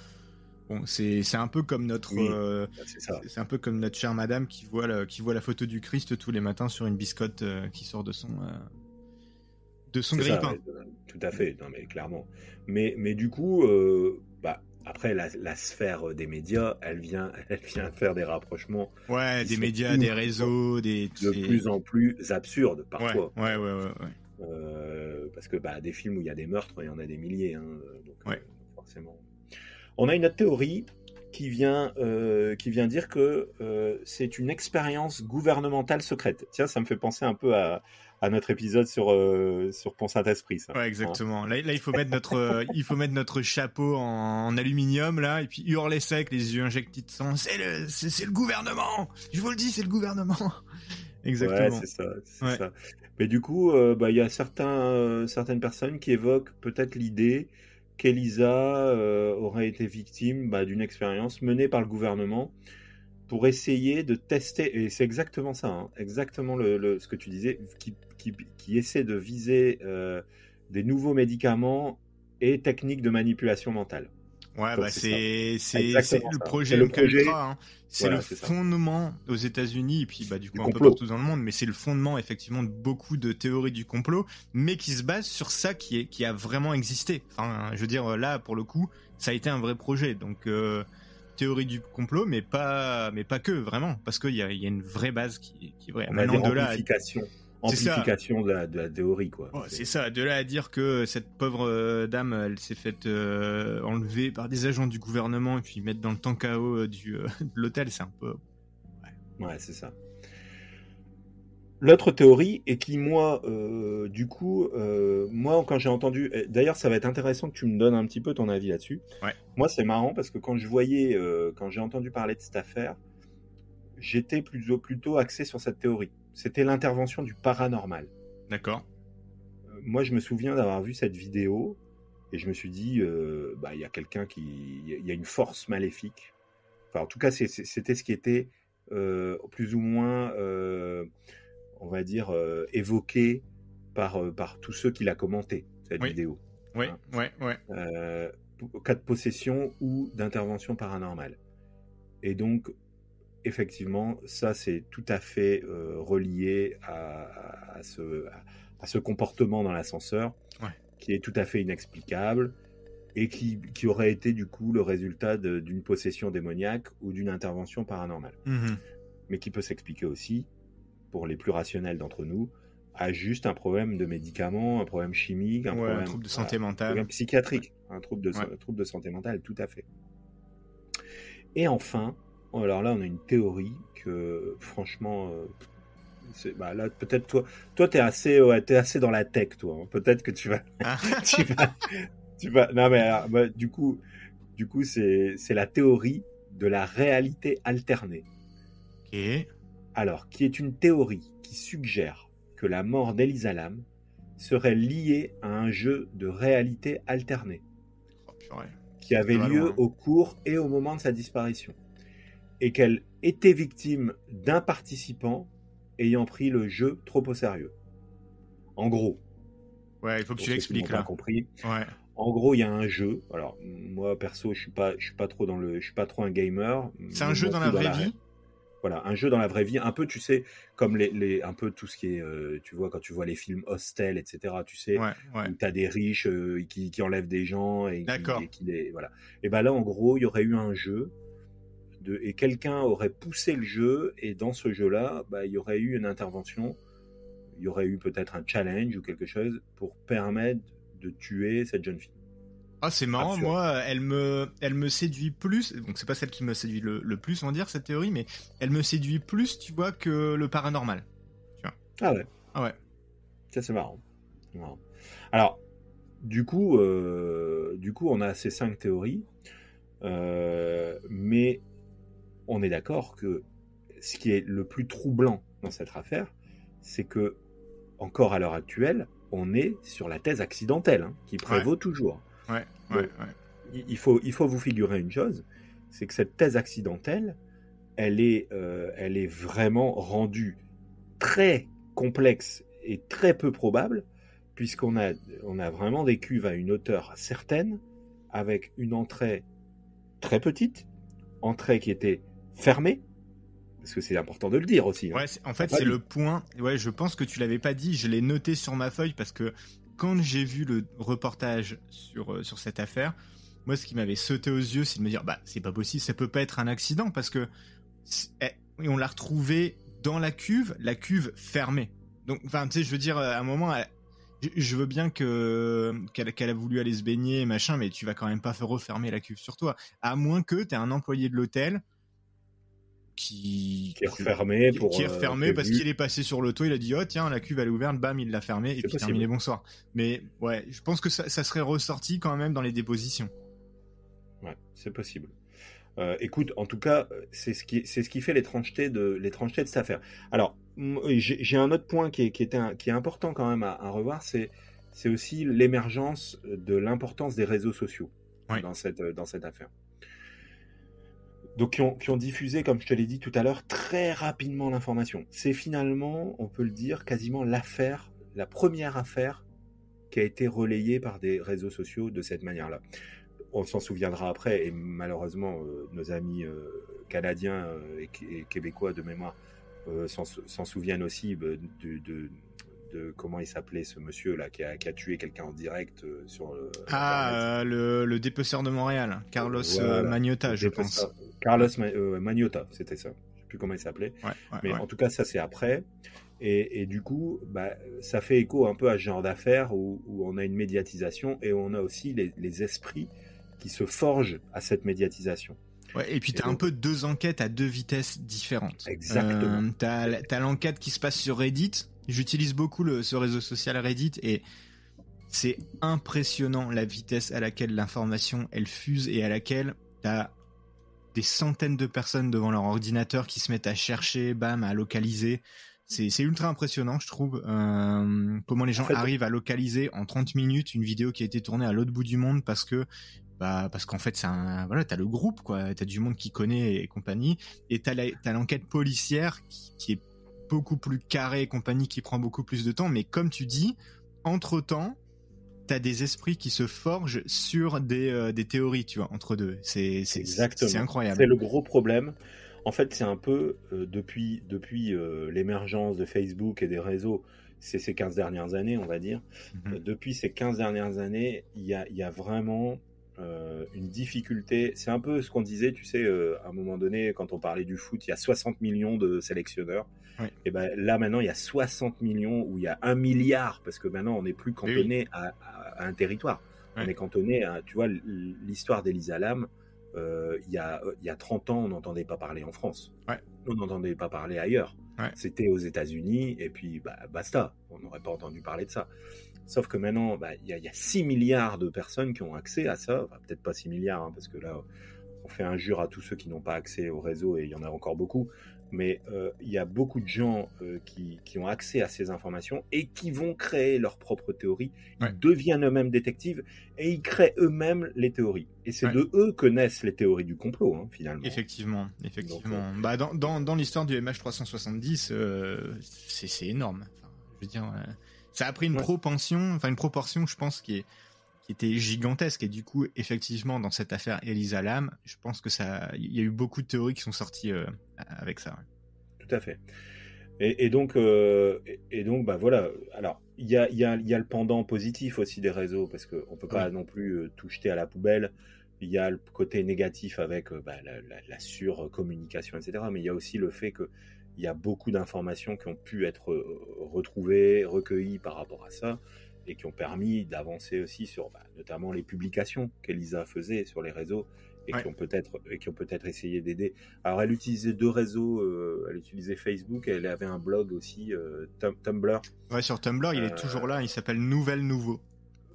bon, c'est un peu comme notre, c'est un peu comme notre chère madame qui voit la photo du Christ tous les matins sur une biscotte qui sort de son grille-pain. Tout à fait, non mais clairement. Mais du coup, après la sphère des médias, elle vient faire des rapprochements. Ouais, des médias, des réseaux, de plus en plus absurdes parfois. Ouais. Parce que des films où il y a des meurtres, il y en a des milliers, hein, donc forcément. On a une autre théorie qui vient dire que c'est une expérience gouvernementale secrète. Tiens, ça me fait penser un peu à notre épisode sur Pont Saint-Esprit. Ça. Ouais, exactement. Là, il faut mettre notre chapeau en aluminium là, et puis hurler ça avec les yeux injectés de sang. C'est le gouvernement. Je vous le dis, c'est le gouvernement. Exactement. Ouais, c'est ça. Mais du coup, il y a certaines personnes qui évoquent peut-être l'idée qu'Elisa aurait été victime d'une expérience menée par le gouvernement pour essayer de tester, et c'est exactement ça, hein, exactement ce que tu disais, qui essaie de viser des nouveaux médicaments et techniques de manipulation mentale. Ouais, donc c'est le projet le MK projet. Ultra, hein. C'est le fondement aux États-Unis et puis du coup un peu complot. partout dans le monde, mais c'est le fondement effectivement de beaucoup de théories du complot, mais qui se base sur ça qui a vraiment existé. Enfin, je veux dire là pour le coup, ça a été un vrai projet. Donc théorie du complot, mais pas que vraiment, parce qu'il y a une vraie base qui est vraie. Maintenant de là. Amplification de la théorie, quoi. Oh, c'est ça, de là à dire que cette pauvre dame, elle s'est faite enlever par des agents du gouvernement et puis mettre dans le temps KO de l'hôtel, c'est un peu... Ouais, c'est ça. L'autre théorie, et qui moi, moi quand j'ai entendu... D'ailleurs, ça va être intéressant que tu me donnes un petit peu ton avis là-dessus. Ouais. Moi, c'est marrant parce que quand j'ai entendu parler de cette affaire, j'étais plutôt axé sur cette théorie. C'était l'intervention du paranormal. D'accord. Moi, je me souviens d'avoir vu cette vidéo et je me suis dit, il y a quelqu'un il y a une force maléfique. Enfin, en tout cas, c'était ce qui était plus ou moins, on va dire, évoqué par tous ceux qui l'a commenté, cette vidéo. Oui, hein. Ouais. Cas de possession ou d'intervention paranormale. Et donc, effectivement, ça c'est tout à fait relié à ce comportement dans l'ascenseur, qui est tout à fait inexplicable et qui aurait été du coup le résultat d'une possession démoniaque ou d'une intervention paranormale. Mm-hmm. Mais qui peut s'expliquer aussi, pour les plus rationnels d'entre nous, à juste un problème de médicaments, un problème chimique, un trouble de santé mentale, un problème psychiatrique, un trouble de santé mentale, tout à fait. Et enfin, alors là, on a une théorie que, franchement, là, peut-être toi, t'es assez dans la tech, toi. Hein. Peut-être que tu vas, Non, mais alors, du coup, c'est la théorie de la réalité alternée. Ok. Alors, qui est une théorie qui suggère que la mort d'Elisa Lam serait liée à un jeu de réalité alternée qui avait lieu au cours et au moment de sa disparition, et qu'elle était victime d'un participant ayant pris le jeu trop au sérieux. En gros. Ouais, il faut que tu l'expliques là. Compris. Ouais. En gros, il y a un jeu. Alors, moi perso, je suis pas trop un gamer. C'est un jeu dans la vraie vie. Voilà, un jeu dans la vraie vie, un peu, tu sais, comme un peu tout ce qui est, tu vois, quand tu vois les films Hostel, etc., tu sais, où t'as des riches qui enlèvent des gens et qui les, voilà. Et ben là, en gros, il y aurait eu un jeu et quelqu'un aurait poussé le jeu, et dans ce jeu-là, il y aurait eu une intervention, il y aurait eu peut-être un challenge ou quelque chose pour permettre de tuer cette jeune fille. Ah, c'est marrant. Absurde. Moi, elle me séduit plus. Donc, c'est pas celle qui me séduit le plus, on va dire, cette théorie, mais elle me séduit plus, tu vois, que le paranormal. Tu vois. Ah ouais. Ah ouais. Ça, c'est marrant. Alors, du coup, on a ces 5 théories, mais on est d'accord que ce qui est le plus troublant dans cette affaire, c'est que, encore à l'heure actuelle, on est sur la thèse accidentelle, qui prévaut toujours. Ouais. Il faut vous figurer une chose, c'est que cette thèse accidentelle, elle est vraiment rendue très complexe et très peu probable, puisqu'on a vraiment des cuves à une hauteur certaine, avec une entrée très petite, entrée qui était fermée, parce que c'est important de le dire aussi. Ouais, en fait, c'est le point. Ouais, je pense que tu l'avais pas dit. Je l'ai noté sur ma feuille parce que quand j'ai vu le reportage sur cette affaire, moi, ce qui m'avait sauté aux yeux, c'est de me dire, c'est pas possible, ça peut pas être un accident parce que on l'a retrouvé dans la cuve fermée. Donc, enfin, tu sais, je veux dire, à un moment, je veux bien qu'elle a voulu aller se baigner, machin, mais tu vas quand même pas faire refermer la cuve sur toi, à moins que t'aies un employé de l'hôtel qui est refermé parce qu'il est passé sur l'auto, il a dit oh tiens la cuve elle est ouverte, bam il l'a fermée et puis terminé, bonsoir. Mais ouais, je pense que ça serait ressorti quand même dans les dépositions. Ouais, c'est possible. Écoute, en tout cas, c'est ce qui fait l'étrangeté de cette affaire. Alors, j'ai un autre point qui est important quand même à revoir, c'est aussi l'émergence de l'importance des réseaux sociaux dans cette affaire. Donc, qui ont diffusé, comme je te l'ai dit tout à l'heure, très rapidement l'information. C'est finalement, on peut le dire, quasiment la première affaire qui a été relayée par des réseaux sociaux de cette manière-là. On s'en souviendra après, et malheureusement, nos amis canadiens et québécois de mémoire s'en souviennent aussi de comment il s'appelait ce monsieur là qui a tué quelqu'un en direct sur le dépeceur de Montréal, Carlos Magnotta, je pense. Carlos Magnotta, c'était ça. Je sais plus comment il s'appelait. Mais en tout cas, ça c'est après. Et du coup, ça fait écho un peu à ce genre d'affaires où on a une médiatisation et on a aussi les esprits qui se forgent à cette médiatisation. Ouais, et puis t'as un peu deux enquêtes à deux vitesses différentes. Exactement. T'as l'enquête qui se passe sur Reddit. J'utilise beaucoup ce réseau social Reddit et c'est impressionnant la vitesse à laquelle l'information elle fuse et à laquelle t'as des centaines de personnes devant leur ordinateur qui se mettent à chercher, à localiser. C'est ultra impressionnant, je trouve, comment les gens arrivent à localiser en 30 minutes une vidéo qui a été tournée à l'autre bout du monde parce qu'en fait t'as le groupe quoi, t'as du monde qui connaît et compagnie, et t'as l'enquête policière qui est beaucoup plus carrée et compagnie, qui prend beaucoup plus de temps, mais comme tu dis, entre-temps t'as des esprits qui se forgent sur des théories, tu vois, entre deux. C'est incroyable. C'est le gros problème. En fait, c'est un peu depuis l'émergence de Facebook et des réseaux, c'est ces 15 dernières années, on va dire. Depuis ces 15 dernières années, il y a vraiment une difficulté. C'est un peu ce qu'on disait, tu sais, à un moment donné, quand on parlait du foot, il y a 60 millions de sélectionneurs. Oui. Et là, maintenant, il y a 60 millions où il y a 1 milliard, parce que maintenant, on n'est plus cantonné à un territoire. Oui. On est cantonné à, tu vois, l'histoire d'Elisa Lam. Il y a 30 ans, on n'entendait pas parler en France. Ouais. On n'entendait pas parler ailleurs. Ouais. C'était aux États-Unis et puis basta. On n'aurait pas entendu parler de ça. Sauf que maintenant, il y a 6 milliards de personnes qui ont accès à ça. Enfin, peut-être pas 6 milliards, parce que là, on fait injure à tous ceux qui n'ont pas accès au réseau et il y en a encore beaucoup. mais il y a beaucoup de gens qui ont accès à ces informations et qui vont créer leurs propres théories. Ils deviennent eux-mêmes détectives et ils créent eux-mêmes les théories. Et c'est de eux que naissent les théories du complot, hein, finalement. Effectivement. Donc, dans l'histoire du MH370, c'est énorme. Enfin, je veux dire, ça a pris une proportion, je pense, qui était gigantesque. Et du coup, effectivement, dans cette affaire Elisa Lam, je pense que il y a eu beaucoup de théories qui sont sorties avec ça. Tout à fait. Et donc, bah voilà. Alors, il y a le pendant positif aussi des réseaux, parce qu'on peut pas non plus tout jeter à la poubelle. Il y a le côté négatif avec la surcommunication, etc. Mais il y a aussi le fait qu'il y a beaucoup d'informations qui ont pu être retrouvées, recueillies par rapport à ça, et qui ont permis d'avancer aussi sur notamment les publications qu'Elisa faisait sur les réseaux, et qui ont peut-être essayé d'aider. Alors elle utilisait 2 réseaux, elle utilisait Facebook, et elle avait un blog aussi, Tumblr. Ouais, sur Tumblr, il est toujours là, il s'appelle Nouvelle Nouveau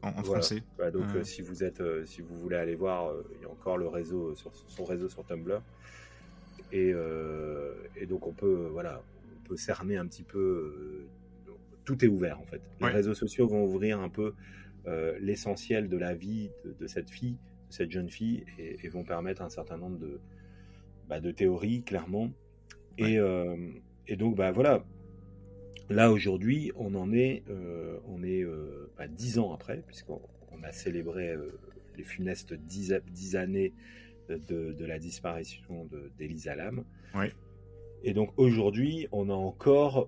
en français. Donc si vous voulez aller voir, il y a encore le réseau son réseau sur Tumblr. Et donc on peut cerner un petit peu, tout est ouvert en fait. Les réseaux sociaux vont ouvrir un peu l'essentiel de la vie de cette fille, de cette jeune fille, et vont permettre un certain nombre de théories, clairement. Et donc voilà, là aujourd'hui on est 10 ans après, puisqu'on a célébré les funestes 10 années de la disparition d'Elisa Lam. Et donc aujourd'hui, on a encore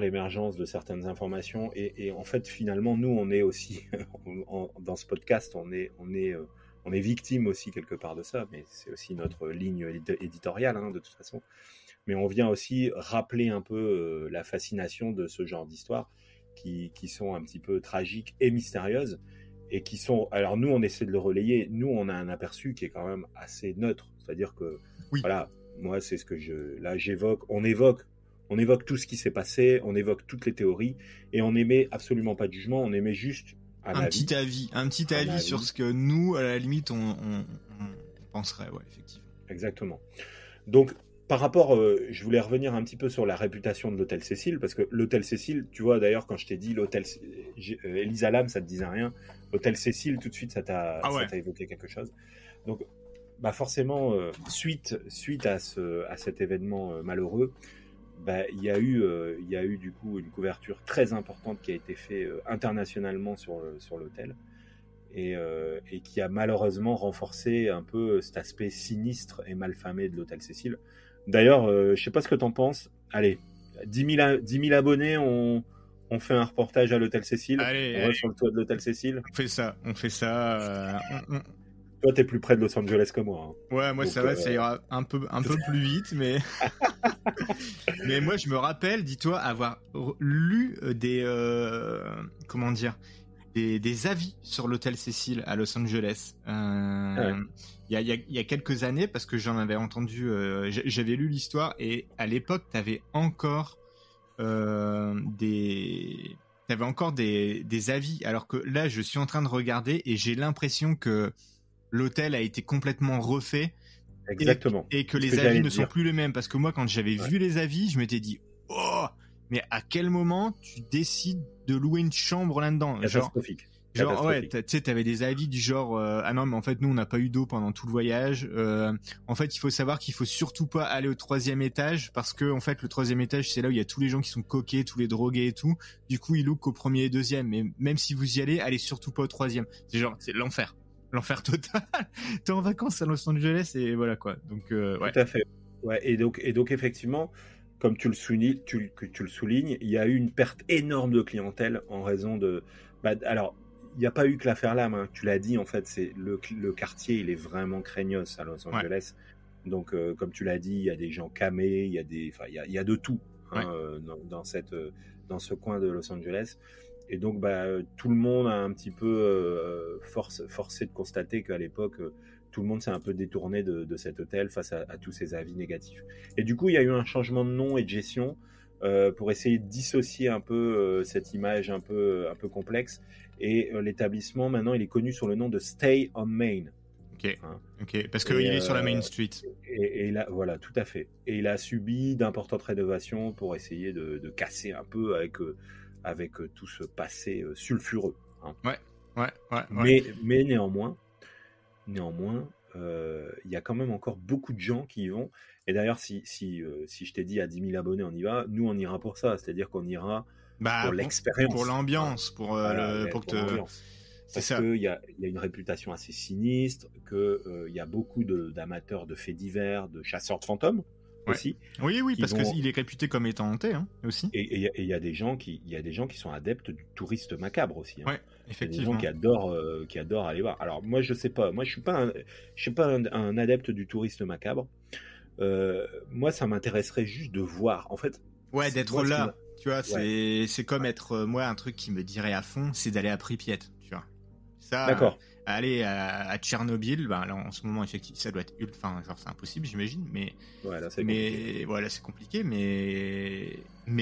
l'émergence de certaines informations, et en fait finalement nous on est aussi dans ce podcast on est victime aussi quelque part de ça, mais c'est aussi notre ligne éditoriale, hein, de toute façon. Mais on vient aussi rappeler un peu la fascination de ce genre d'histoires qui sont un petit peu tragiques et mystérieuses, et qui sont... Alors nous, on essaie de le relayer. Nous, on a un aperçu qui est quand même assez neutre. C'est-à-dire que, voilà, moi, c'est ce que j'évoque. On évoque tout ce qui s'est passé, on évoque toutes les théories, et on n'émet absolument pas de jugement, on émet juste un petit avis sur ce que nous, à la limite, on penserait, effectivement. Exactement. Donc, par rapport, je voulais revenir un petit peu sur la réputation de l'hôtel Cécile, parce que l'hôtel Cécile, tu vois, d'ailleurs, quand je t'ai dit l'hôtel Elisa Lam, ça te disait rien. L'hôtel Cécile, tout de suite, ça t'a évoqué quelque chose. Donc, forcément, suite à cet événement malheureux, il y a eu du coup une couverture très importante qui a été faite internationalement sur l'hôtel, et qui a malheureusement renforcé un peu cet aspect sinistre et malfamé de l'hôtel Cécile. D'ailleurs, je sais pas ce que t'en penses. Allez, 10 000 abonnés, on fait un reportage à l'hôtel Cécile. On va sur le toit de l'hôtel Cécile. On fait ça. Toi, t'es plus près de Los Angeles que moi. Hein. Ouais, moi, donc, ça va, ça ira un peu plus vite, mais... mais moi, je me rappelle, dis-toi, avoir lu des avis sur l'hôtel Cécile à Los Angeles. Il y a quelques années, parce que j'en avais entendu, j'avais lu l'histoire, et à l'époque, t'avais encore des avis, alors que là, je suis en train de regarder et j'ai l'impression que l'hôtel a été complètement refait. Exactement. Et que les avis ne sont plus les mêmes, parce que moi, quand j'avais vu les avis, je m'étais dit, oh, mais à quel moment tu décides de louer une chambre là-dedans? Catastrophique. Genre, ouais, tu sais, t'avais des avis du genre, ah non, mais en fait, nous, on n'a pas eu d'eau pendant tout le voyage. En fait, il faut savoir qu'il faut surtout pas aller au 3e étage, parce que, en fait, le 3e étage, c'est là où il y a tous les gens qui sont coqués, tous les drogués et tout. Du coup, ils louent qu'au 1er et 2e. Mais même si vous y allez surtout pas au 3e. C'est l'enfer. L'enfer total. T'es en vacances à Los Angeles et voilà quoi. Donc, ouais. Tout à fait. Ouais, et donc effectivement, comme tu le soulignes, il y a eu une perte énorme de clientèle en raison de... alors, il n'y a pas eu que l'affaire Lam, hein. Tu l'as dit, en fait, c'est le quartier, il est vraiment craignos à Los Angeles. Ouais. Donc, comme tu l'as dit, il y a des gens camés, il y a de tout, hein, dans ce coin de Los Angeles. Et donc, tout le monde a un petit peu forcé de constater qu'à l'époque, tout le monde s'est un peu détourné de cet hôtel face à tous ces avis négatifs. Et du coup, il y a eu un changement de nom et de gestion pour essayer de dissocier un peu cette image un peu complexe. Et l'établissement, maintenant, il est connu sous le nom de Stay on Main. Ok. Hein. Ok. Parce qu'il est sur la Main Street. Et là, voilà, tout à fait. Et il a subi d'importantes rénovations pour essayer de casser un peu avec tout ce passé sulfureux. Hein. Ouais. Mais néanmoins, il y a quand même encore beaucoup de gens qui y vont. Et d'ailleurs, si je t'ai dit à 10 000 abonnés, on y va, nous, on ira pour ça. C'est-à-dire qu'on ira pour l'expérience. Pour l'ambiance, pour l'ambiance. C'est Parce ça. qu'il y a une réputation assez sinistre, qu'il y a beaucoup d'amateurs de faits divers, de chasseurs de fantômes aussi. Oui, parce qu'il est réputé comme étant hanté aussi. Et il y a des gens qui sont adeptes du touriste macabre aussi. Ouais, effectivement. Il y a des gens qui adorent aller voir. Alors moi, je sais pas. Moi, je suis pas un adepte du touriste macabre. Moi, ça m'intéresserait juste de voir. En fait. Ouais, d'être là. Tu vois, c'est comme être moi un truc qui me dirait à fond, c'est d'aller à Pripyat. Tu vois. Ça. D'accord. Aller à Tchernobyl, là en ce moment effectivement ça doit être c'est impossible j'imagine, mais là c'est compliqué. Voilà, c'est compliqué, mais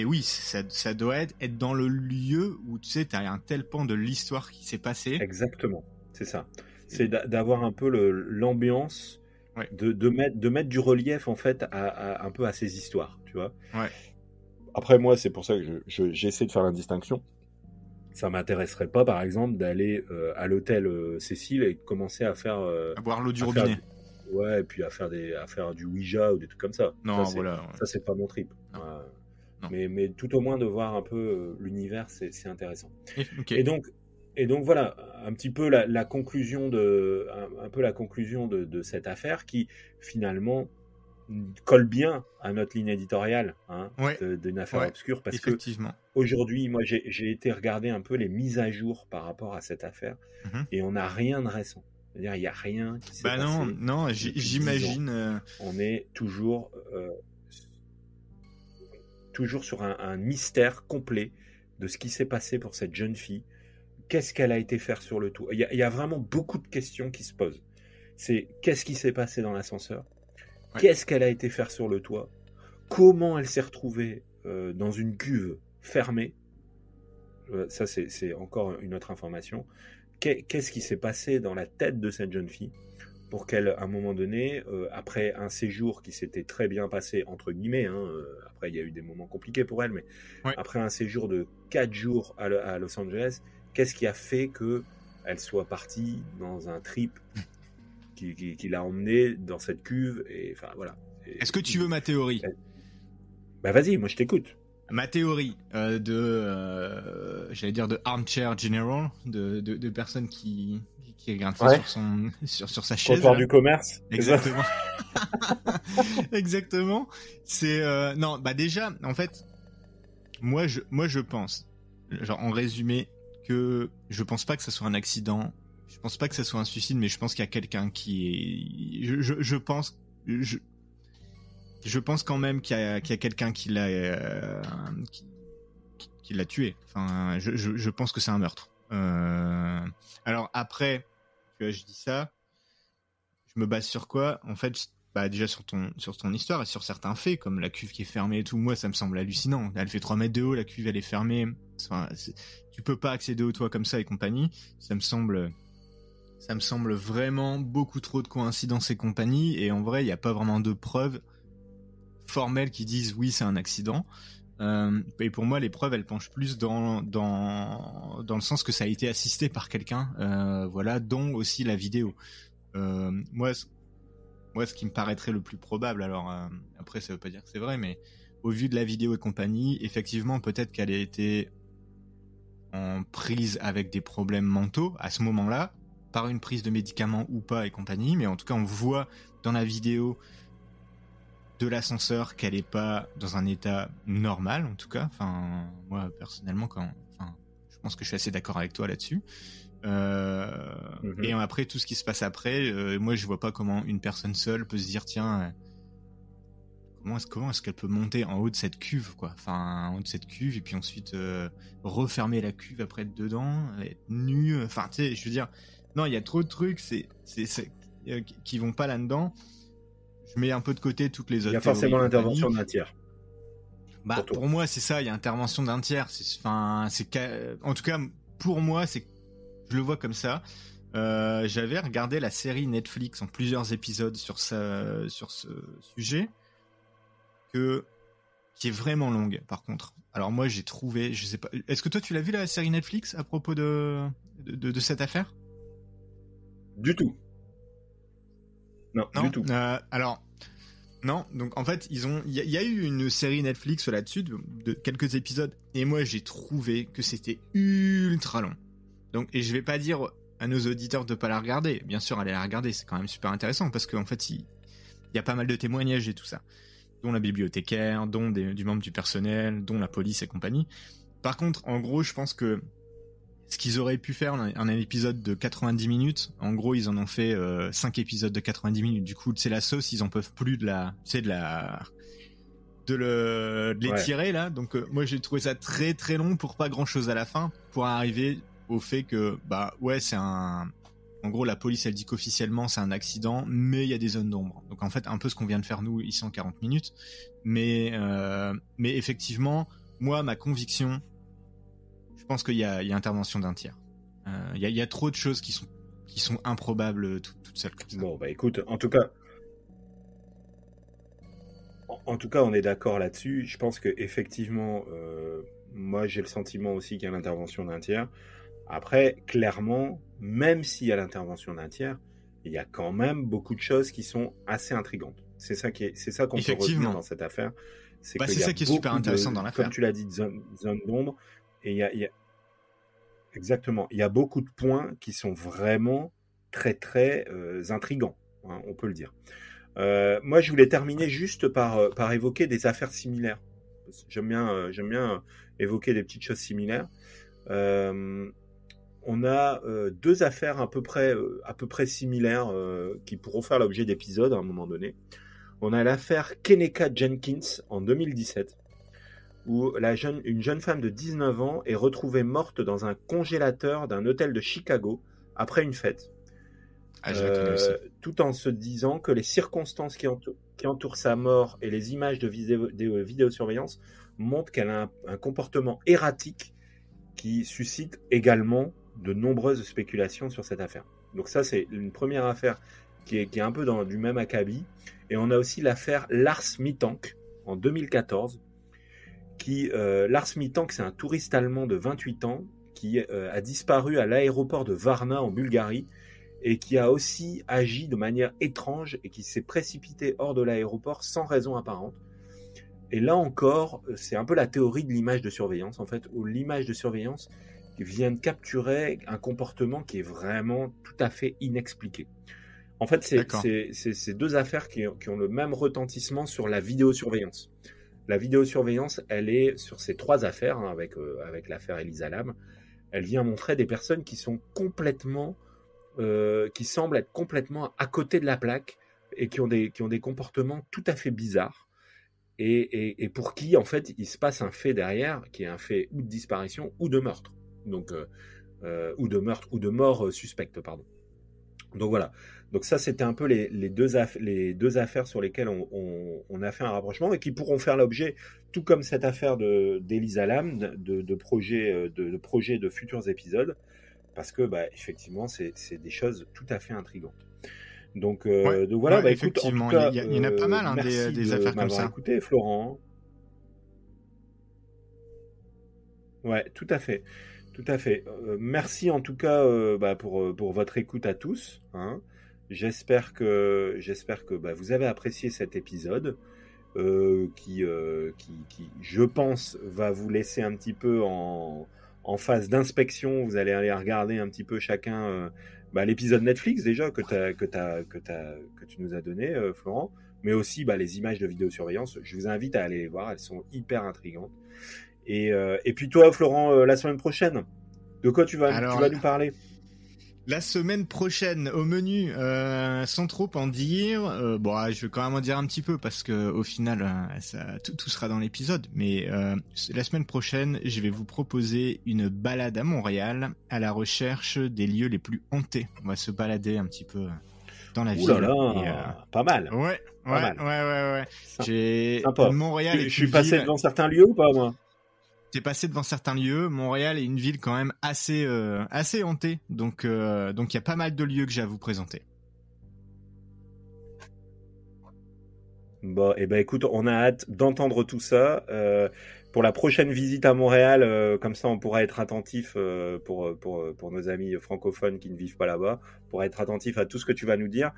oui, ça doit être dans le lieu où tu sais t'as un tel pan de l'histoire qui s'est passé. Exactement, c'est ça. C'est d'avoir un peu l'ambiance, de mettre du relief en fait un peu à ces histoires, tu vois. Ouais. Après moi c'est pour ça que j'essaie de faire la distinction. Ça m'intéresserait pas, par exemple, d'aller à l'hôtel Cécile et commencer à faire... à boire l'eau du robinet. Ouais, et puis à faire du Ouija ou des trucs comme ça. Non, ça c'est pas mon trip. Non. Mais tout au moins de voir un peu l'univers, c'est intéressant. Okay. Et donc voilà, un petit peu la conclusion de cette affaire qui, finalement, colle bien à notre ligne éditoriale d'une affaire obscure, parce que aujourd'hui, moi, j'ai été regarder un peu les mises à jour par rapport à cette affaire, et on n'a rien de récent. C'est-à-dire, il n'y a rien qui s'est passé. Non, j'imagine. On est toujours sur un mystère complet de ce qui s'est passé pour cette jeune fille. Qu'est-ce qu'elle a été faire sur le toit ? Il y a vraiment beaucoup de questions qui se posent. C'est qu'est-ce qui s'est passé dans l'ascenseur ? Qu'est-ce qu'elle a été faire sur le toit ? Comment elle s'est retrouvée dans une cuve fermée ? Ça, c'est encore une autre information. Qu'est-ce qui s'est passé dans la tête de cette jeune fille pour qu'elle, à un moment donné, après un séjour qui s'était très bien passé, entre guillemets, après il y a eu des moments compliqués pour elle, mais après un séjour de 4 jours à Los Angeles, qu'est-ce qui a fait qu'elle soit partie dans un trip qui l'a emmené dans cette cuve, et enfin voilà. Est-ce que tu veux ma théorie ? Bah vas-y, moi je t'écoute. Ma théorie j'allais dire de armchair general, de personnes qui regardent ça sur sa chaise. Comptoir du commerce. Exactement. Exactement. C'est non, bah déjà, en fait, moi je pense, genre en résumé, que je pense pas que ça soit un accident. Je pense pas que ça soit un suicide, mais je pense qu'il y a quelqu'un qui est. Je pense quand même qu'il y a quelqu'un qui l'a tué. Enfin, je pense que c'est un meurtre. Alors après, tu vois, je dis ça, je me base sur quoi ? En fait, bah déjà sur ton histoire et sur certains faits, comme la cuve qui est fermée et tout. Moi, ça me semble hallucinant. Elle fait 3 mètres de haut, la cuve elle est fermée. Enfin, tu peux pas accéder au toit comme ça et compagnie. Ça me semble vraiment beaucoup trop de coïncidences et compagnie. Et en vrai, il n'y a pas vraiment de preuves formelles qui disent oui, c'est un accident. Et pour moi, les preuves, elles penchent plus dans le sens que ça a été assisté par quelqu'un, voilà, dont aussi la vidéo. Moi, ce qui me paraîtrait le plus probable, alors après, ça veut pas dire que c'est vrai, mais au vu de la vidéo et compagnie, effectivement, peut-être qu'elle a été en prise avec des problèmes mentaux à ce moment-là, par une prise de médicaments ou pas et compagnie, mais en tout cas, on voit dans la vidéo de l'ascenseur qu'elle est pas dans un état normal, en tout cas. Enfin, moi, personnellement, je pense que je suis assez d'accord avec toi là-dessus. Et après, tout ce qui se passe après, moi, je vois pas comment une personne seule peut se dire, tiens, comment est-ce qu'elle peut monter en haut de cette cuve, quoi. Enfin, en haut de cette cuve, et puis ensuite refermer la cuve après être dedans, être nue. Enfin, tu sais, je veux dire, non, il y a trop de trucs qui vont pas là-dedans. Je mets un peu de côté toutes les autres. Il y a forcément l'intervention d'un tiers. Bah, pour moi, c'est ça, il y a intervention d'un tiers. En tout cas, pour moi, je le vois comme ça. j'avais regardé la série Netflix en plusieurs épisodes sur ce sujet, qui est vraiment longue, par contre. Alors moi, j'ai trouvé, je sais pas, est-ce que toi tu l'as vu la série Netflix à propos de cette affaire? Du tout. Non, du tout. Alors, non. Donc en fait, il y a eu une série Netflix là-dessus de quelques épisodes, et moi j'ai trouvé que c'était ultra long. Donc, et je vais pas dire à nos auditeurs de pas la regarder. Bien sûr, allez la regarder, c'est quand même super intéressant parce qu'en fait, il y a pas mal de témoignages et tout ça, dont la bibliothécaire, dont du membre du personnel, dont la police et compagnie. Par contre, en gros, je pense que ce qu'ils auraient pu faire un épisode de 90 minutes, en gros, ils en ont fait 5 épisodes de 90 minutes. Du coup, c'est la sauce, ils en peuvent plus de l'étirer, là. Donc, moi, j'ai trouvé ça très très long pour pas grand chose à la fin, pour arriver au fait que, en gros, la police, elle dit qu'officiellement, c'est un accident, mais il y a des zones d'ombre. Donc, en fait, un peu ce qu'on vient de faire, nous, ici, en 40 minutes. Mais effectivement, moi, ma conviction, je pense qu'il y a intervention d'un tiers. Il y a trop de choses qui sont improbables toutes seules comme ça. Bon, bah écoute, en tout cas, on est d'accord là-dessus. Je pense que effectivement, moi, j'ai le sentiment aussi qu'il y a l'intervention d'un tiers. Après, clairement, même s'il y a l'intervention d'un tiers, il y a quand même beaucoup de choses qui sont assez intrigantes. C'est ça qu'on peut retenir dans cette affaire. C'est ça qui est super intéressant dans l'affaire. Comme tu l'as dit, zone d'ombre. Et il y a exactement, il y a beaucoup de points qui sont vraiment très très intrigants, hein, on peut le dire. Moi, je voulais terminer juste par évoquer des affaires similaires. J'aime bien évoquer des petites choses similaires. On a 2 affaires à peu près similaires qui pourront faire l'objet d'épisodes à un moment donné. On a l'affaire Kenneka Jenkins en 2017, où une jeune femme de 19 ans est retrouvée morte dans un congélateur d'un hôtel de Chicago après une fête. Tout en se disant que les circonstances qui entourent sa mort et les images de vidéosurveillance montrent qu'elle a un comportement erratique qui suscite également de nombreuses spéculations sur cette affaire. Donc ça, c'est une première affaire qui est un peu du même acabit. Et on a aussi l'affaire Lars Mittank en 2014. Lars Mittank, c'est un touriste allemand de 28 ans qui a disparu à l'aéroport de Varna en Bulgarie et qui a aussi agi de manière étrange et qui s'est précipité hors de l'aéroport sans raison apparente. Et là encore, c'est un peu la théorie de l'image de surveillance, en fait, où l'image de surveillance vient de capturer un comportement qui est vraiment tout à fait inexpliqué. En fait, c'est 2 affaires qui ont le même retentissement sur la vidéosurveillance. La vidéosurveillance, elle est sur ces 3 affaires, hein, avec l'affaire Elisa Lam. Elle vient montrer des personnes qui sont qui semblent être complètement à côté de la plaque et qui ont des comportements tout à fait bizarres. Et pour qui, en fait, il se passe un fait derrière, qui est un fait ou de disparition ou de meurtre. Donc, ou de mort suspecte, pardon. Donc voilà. Donc ça, c'était un peu les deux affaires sur lesquelles on a fait un rapprochement et qui pourront faire l'objet, tout comme cette affaire d'Elisa Lam, de projets de futurs épisodes, parce que effectivement, c'est des choses tout à fait intrigantes. Donc voilà, écoute, en tout cas, il y en a pas mal, des affaires comme ça. Écoutez, Florent. Ouais, tout à fait. Tout à fait. Merci en tout cas pour votre écoute à tous. Hein. J'espère que vous avez apprécié cet épisode qui, je pense, va vous laisser un petit peu en phase d'inspection. Vous allez aller regarder un petit peu chacun l'épisode Netflix déjà que tu nous as donné, Florent, mais aussi les images de vidéosurveillance. Je vous invite à aller les voir. Elles sont hyper intrigantes. Et puis toi, Florent, la semaine prochaine, de quoi tu vas nous parler? La semaine prochaine, au menu, sans trop en dire, je vais quand même en dire un petit peu parce que au final, tout sera dans l'épisode. Mais la semaine prochaine, je vais vous proposer une balade à Montréal à la recherche des lieux les plus hantés. On va se balader un petit peu dans la ville. Ouh là là, pas mal. Ouais. J'ai sympa. Montréal. Je suis passé devant certains lieux ou pas, moi? j'étais passé devant certains lieux. Montréal est une ville quand même assez hantée, donc il y a pas mal de lieux que j'ai à vous présenter. Bon, et ben écoute, on a hâte d'entendre tout ça. Pour la prochaine visite à Montréal, comme ça on pourra être attentif pour nos amis francophones qui ne vivent pas là-bas, on pourra être attentif à tout ce que tu vas nous dire.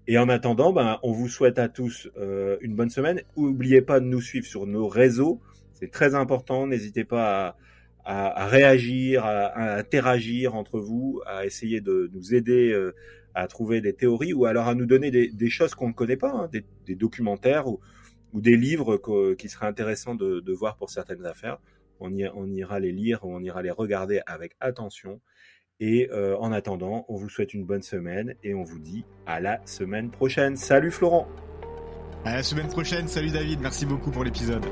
Et en attendant, on vous souhaite à tous une bonne semaine. N'oubliez pas de nous suivre sur nos réseaux, c'est très important. N'hésitez pas à réagir, à interagir entre vous, à essayer de nous aider à trouver des théories ou alors à nous donner des choses qu'on ne connaît pas, hein, des documentaires ou des livres qui seraient intéressants de voir pour certaines affaires. On ira les lire, on ira les regarder avec attention. Et en attendant, on vous souhaite une bonne semaine et on vous dit à la semaine prochaine. Salut Florent! À la semaine prochaine, salut David, merci beaucoup pour l'épisode.